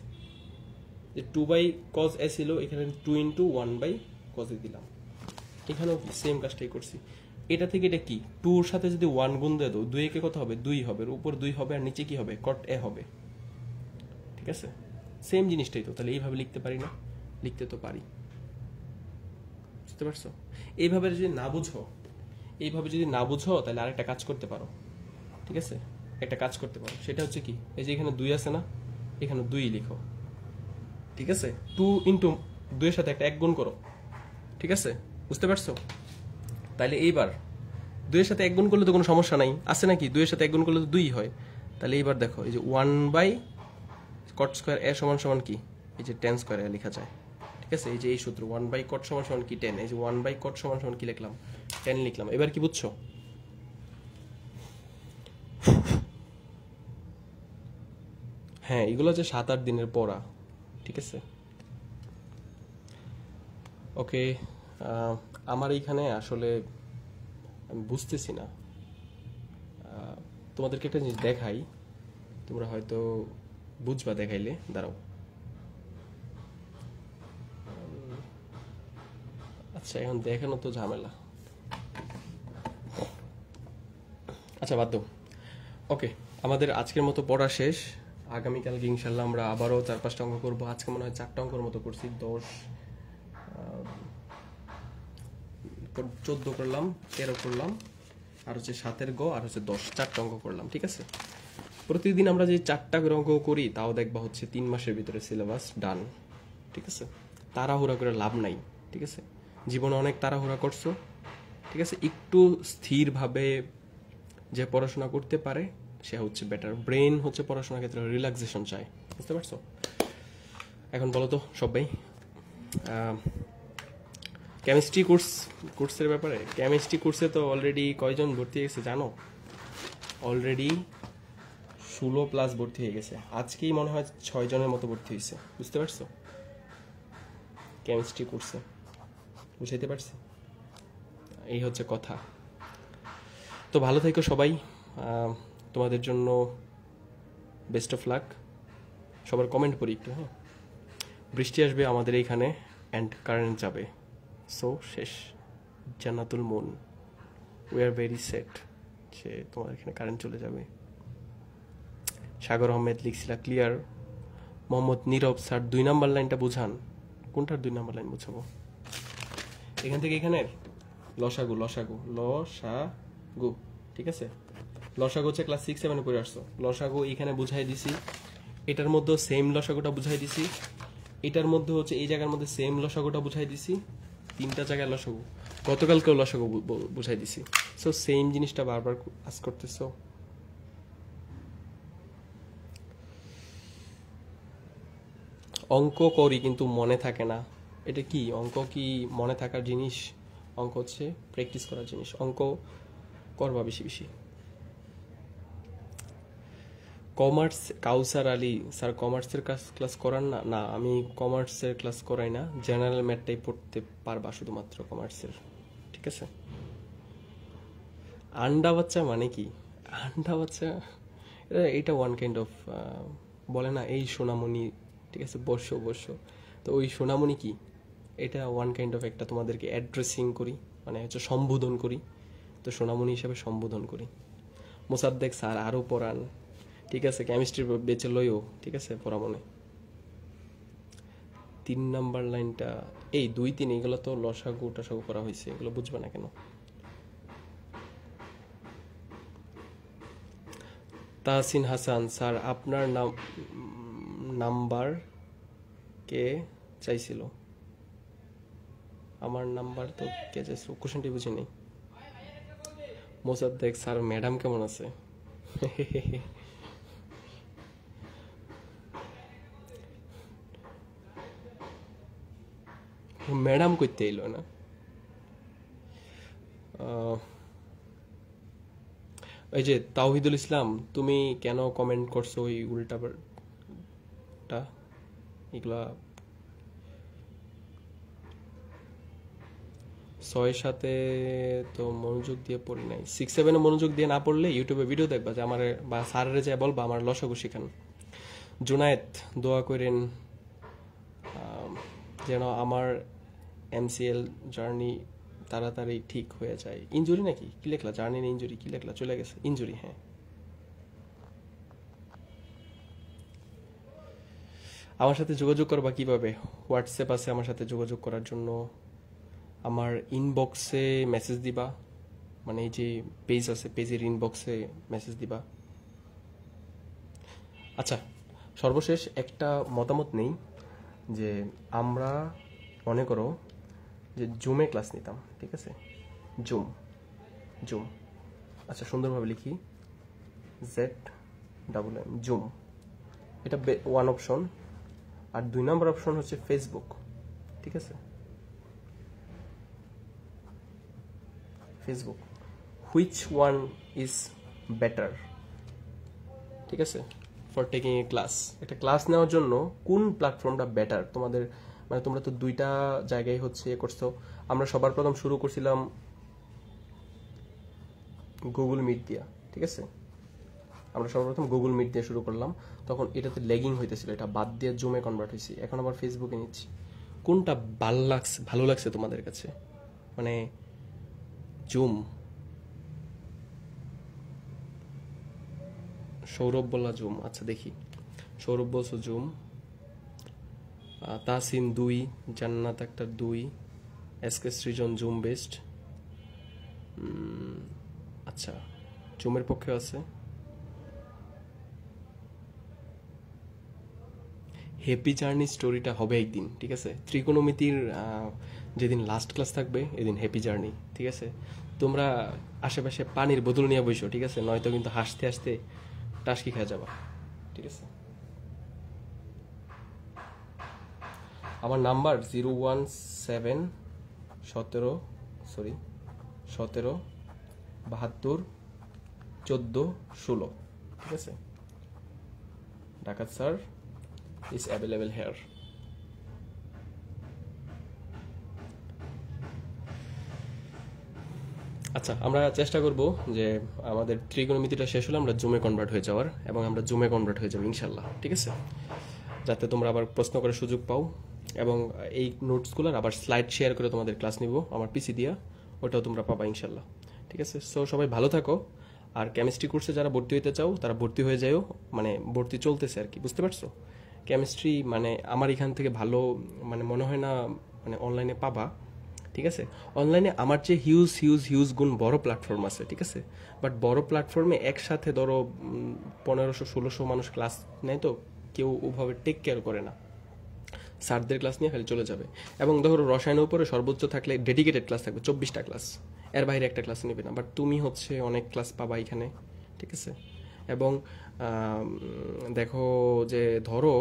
[SPEAKER 1] যে 2/cos a ছিল, এখানে 2 × 1/cos a দিলাম। এখানেও সেম কাজটাই করছি। এটা থেকে এটা কি 2 এর সাথে যদি 1 গুণ দিয়ে দাও, 2 একে কত হবে? 2 হবে, উপর 2 হবে, আর নিচে কি হবে? cot a হবে। ঠিক আছে, সেম জিনিসটাই তো। তাহলে এইভাবে লিখতে পারি না? লিখতে তো পারি। বুঝতে পারছো? এইভাবে যদি না বুঝো তাহলে আরেকটা কাজ করতে পারো। ঠিক আছে, একটা কাজ করতে পারো, সেটা হচ্ছে কি, এই যে এখানে 2 আছে না, এখানে 2 লিখো। ঠিক আছে, 2 × 2 এর সাথে একটা 1 গুণ করো। ঠিক আছে, বুঝতে পারছো? তাহলে এইবার 2 এর সাথে 1 গুণ করলে তো কোনো সমস্যা নাই, আছে নাকি? 2 এর সাথে 1 গুণ করলে তো 2 হয়। তাহলে এইবার দেখো, এই যে 1/cot² a সমান কি? এই যে tan² a লেখা যায়। ঠিক আছে, এই যে এই সূত্র 1/cot সমান কি? 10। এই যে 1/cot সমান কি লিখলাম? 10 লিখলাম। এবার কি বুঝছো? হ্যাঁ, এগুলো হচ্ছে 7-8 দিনের পড়া। ঠিক আছে, ওকে। আমার এইখানে আসলে আমি বুঝতেছি না। তোমাদেরকে একটা জিনিস দেখাই, তোমরা হয়তো বুঝবা দেখাইলে। দাঁড়াও। আচ্ছা, এখন দেখানো তো ঝামেলা। আচ্ছা, বাদ দাও। ওকে, আমাদের আজকের মতো পড়া শেষ। আগামীকালকে ইনশাল্লাহ আমরা আবারও 4-5টা অঙ্ক করবো। আজকে মনে হয় 4টা অঙ্কর মতো করছি। 10, 14 করলাম, 13 করলাম, আর হচ্ছে 7-এর গ, আর হচ্ছে 10, 4টা অঙ্ক করলাম। ঠিক আছে, প্রতিদিন আমরা যে 4টা করে অঙ্ক করি, তাও দেখবা হচ্ছে 3 মাসের ভিতরে সিলেবাস ডান। ঠিক আছে, তাড়াহুড়া করে লাভ নাই। ঠিক আছে, জীবনে অনেক তাড়াহুড়া করছো। ঠিক আছে, একটু স্থিরভাবে যে পড়াশোনা করতে পারে সে হচ্ছে বেটার। ব্রেন হচ্ছে পড়াশোনার ক্ষেত্রে রিল্যাক্সেশন চায়। বুঝতে পারছো? এখন বলো তো সবাই, কেমিস্ট্রি কোর্সের ব্যাপারে, কেমিস্ট্রি কোর্সে তো অলরেডি কয়জন ভর্তি হয়ে গেছে জানো? অলরেডি 16+ ভর্তি হয়ে গেছে। আজকেই মনে হয় 6 জনের মতো ভর্তি হয়েছে। বুঝতে পারছো? কেমিস্ট্রি কোর্সে বুঝাইতে পারছি? এই হচ্ছে কথা। তো ভালো থেকো সবাই। তোমাদের জন্য বেস্ট অফ লাক। সবার কমেন্ট পড়ি একটু। হ্যাঁ, বৃষ্টি আসবে আমাদের এইখানে, অ্যান্ড কারেন্ট যাবে। সো শেষ, Jannatul Moon. We are very sad যে তোমার এখানে কারেন্ট চলে যাবে। সাগর আহমেদ লিখছিলা clear. Mohammad Nirob sir 2 number লাইনটা বুঝান। কোনটার 2 নাম্বার লাইন বুঝাবো? এখান থেকে এখানের লসাগু। ঠিক আছে, লসাগু হচ্ছে ক্লাস 6-7 পড়ে আসছো। লসাগু এখানে বুঝাই দিছি, এটার মধ্যে সেম লসাগুটা বুঝাই দিছি, এটার মধ্যে হচ্ছে এই জায়গার মধ্যে সেম লসাগুটা বুঝাই দিছি। 3টা জায়গায় লসাগু, গতকালকেও লসাগু বুঝাই দিছি। সো সেম জিনিসটা বারবার আস করতেছো। অঙ্ক করি কিন্তু মনে থাকে না। এটা কি অঙ্ক? কি মনে থাকার জিনিস? অঙ্ক হচ্ছে প্র্যাকটিস করার জিনিস। অঙ্ক করবা বেশি বেশি। কমার্স, কাউসার আলী স্যার কমার্সের ক্লাস করান না? না, আমি কমার্সের ক্লাস করাই না, জেনারেল ম্যাথটাই পড়তে পারবা শুধুমাত্র কমার্সের। ঠিক আছে। আন্ডা বাচ্চা মানে কি? আন্ডা বাচ্চা এটা ওয়ান কাইন্ড অফ, বলে না এই সোনামণি, ঠিক আছে, বর্ষ বর্ষ, তো ওই সোনামণি কি, এটা ওয়ান কাইন্ড অফ একটা তোমাদেরকে অ্যাড্রেসিং করি, মানে হচ্ছে সম্বোধন করি, তো সোনামণি হিসাবে সম্বোধন করি। মোসাদ্দেক স্যার আরও পড়ান, ঠিক আছে, কেমিস্ট্রির বেঁচে লইও, ঠিক আছে, পড়া মনে। 3 নাম্বার লাইনটা, এই 2 3 এগুলো তো লসাগু টসাগু করা হয়েছে, এগুলো বুঝবে না কেন? তাহসিন হাসান স্যার আপনার নাম্বার কে চাইছিল? আমার নাম্বার তো কে চাইছিল, কোশ্চেনটি বুঝি নেই। মোসাদ্দেক স্যার ম্যাডাম কেমন আছে? ম্যাডাম করতে এলো না। আহ, এই যে তাওহিদুল ইসলাম, তুমি কেন কমেন্ট করছো ওই উল্টাটা? এগুলা 6 7 তো মনোযোগ দিয়ে পড়ি নাই, 6 7 মনোযোগ দিয়ে না পড়লে ইউটিউবে ভিডিও দেখবা যে আমার, বা স্যারের যায় বলবা আমার লসাগু শিখান। জুনায়েদ দোয়া করেন যেন আমার এমসিএল জার্নি তাড়াতাড়ি ঠিক হয়ে যায়। ইনজুরি নাকি কি লেখলা? জার্নি না ইনজুরি কি লেখলা? চলে গেছে ইনজুরি, হ্যাঁ। আমার সাথে যোগাযোগ করবা কিভাবে? হোয়াটসঅ্যাপ আছে আমার সাথে যোগাযোগ করার জন্য, আমার ইনবক্সে মেসেজ দিবা, মানে এই যে পেজ আছে পেজের ইনবক্সে মেসেজ দিবা। আচ্ছা, সর্বশেষ একটা মতামত নেই, যে আমরা মনে করো যে জুমে ক্লাস নিতাম, ঠিক আছে, জুম জুম, আচ্ছা সুন্দরভাবে লিখি, ZMM জুম, এটা ওয়ান অপশন। আর 2 নম্বর অপশন হচ্ছে ফেসবুক, ঠিক আছে, Facebook. Which one is better, ঠিক আছে, ফর টেকিং এ ক্লাস? একটা ক্লাস নেওয়ার জন্য কোন প্ল্যাটফর্মটা বেটার তোমাদের? মানে তোমরা তো 2টা জায়গায় হচ্ছে করছো। আমরা সবার প্রথম শুরু করছিলাম গুগল মিট দিয়া, ঠিক আছে, আমরা সর্বপ্রথম গুগল মিট দিয়ে শুরু করলাম, তখন এটাতে ল্যাগিং হইতেছিল, এটা বাদ দিয়ে জুমে কনভার্ট হয়েছি, এখন আবার ফেসবুকে নিচ্ছি। কোনটা ভালো লাগছে তোমাদের কাছে? মানে জুম? সৌরভ বললা জুম, আচ্ছা দেখি, সৌরভ বলছো জুম, তাসিন 2, জান্নাত একটা 2, এসকে সৃজন জুম বেস্ট। আচ্ছা, জুমের পক্ষে আছে। হ্যাপি জার্নি স্টোরিটা হবে একদিন, ঠিক আছে, ত্রিকোণমিতির যেদিন লাস্ট ক্লাস থাকবে এদিন হ্যাপি জার্নি, ঠিক আছে। তোমরা আশেপাশে পানির বোতল নিয়ে বসো, ঠিক আছে, নয়তো কিন্তু হাসতে হাসতে টাসকি খেয়ে যাবা, ঠিক আছে। আমার নাম্বার 017 17 72 14 16, ঠিক আছে। ডাকাত স্যার is available here. আচ্ছা, আমরা চেষ্টা করব যে আমাদের ত্রিকোণমিতিটা শেষ হলে আমরা জুমে কনভার্ট হয়ে যাওয়ার, এবং আমরা জুমে কনভার্ট হয়ে যাবো ইনশাল্লাহ, ঠিক আছে, যাতে তোমরা আবার প্রশ্ন করার সুযোগ পাও। এবং এই নোটসগুলোর আবার স্লাইড শেয়ার করে তোমাদের ক্লাস নিব আমার পিসি দিয়া, ওটাও তোমরা পাবা ইনশাল্লাহ, ঠিক আছে। সো সবাই ভালো থাকো। আর কেমিস্ট্রি কোর্সে যারা ভর্তি হইতে চাও তারা ভর্তি হয়ে যাও, মানে ভর্তি চলতেছে আর কি, বুঝতে পারছো? কেমিস্ট্রি মানে আমার এখান থেকে ভালো মানে মনে হয় না মানে অনলাইনে পাবা, ঠিক আছে। অনলাইনে আমার চেয়ে হিউজ হিউজ হিউজ গুণ বড় প্ল্যাটফর্ম আছে, ঠিক আছে, বাট বড় প্ল্যাটফর্মে একসাথে ধরো 1500 1600 মানুষ ক্লাস নেয়, তো কেউ ওভাবে টেক কেয়ার করে না, স্যারদের ক্লাস নিয়ে খালি চলে যাবে। এবং ধরো রসায়নের উপরে সর্বোচ্চ থাকলে ডেডিকেটেড ক্লাস থাকবে 24টা ক্লাস, এর বাইরে একটা ক্লাস নেবে না, বাট তুমি হচ্ছে অনেক ক্লাস পাবা এখানে, ঠিক আছে। এবং দেখো যে ধরো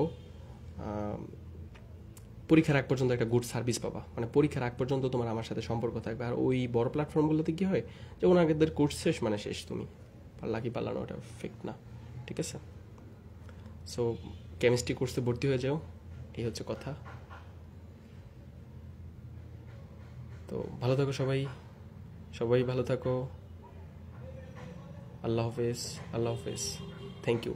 [SPEAKER 1] পরীক্ষার আগ পর্যন্ত একটা গুড সার্ভিস পাবা, মানে পরীক্ষার আগ পর্যন্ত তোমার আমার সাথে সম্পর্ক থাকবে। আর ওই বড় প্ল্যাটফর্মগুলোতে কি হয় যে ওনাদের কোর্স শেষ মানে শেষ, তুমি পাল্লা কি পাল্লানো, ওটা ফেক না, ঠিক আছে। সো কেমিস্ট্রি কোর্সে ভর্তি হয়ে যাও, এই হচ্ছে কথা। তো ভালো থাকো সবাই, সবাই ভালো থাকো। আল্লাহ হাফেজ, আল্লাহ হাফেজ, থ্যাংক ইউ।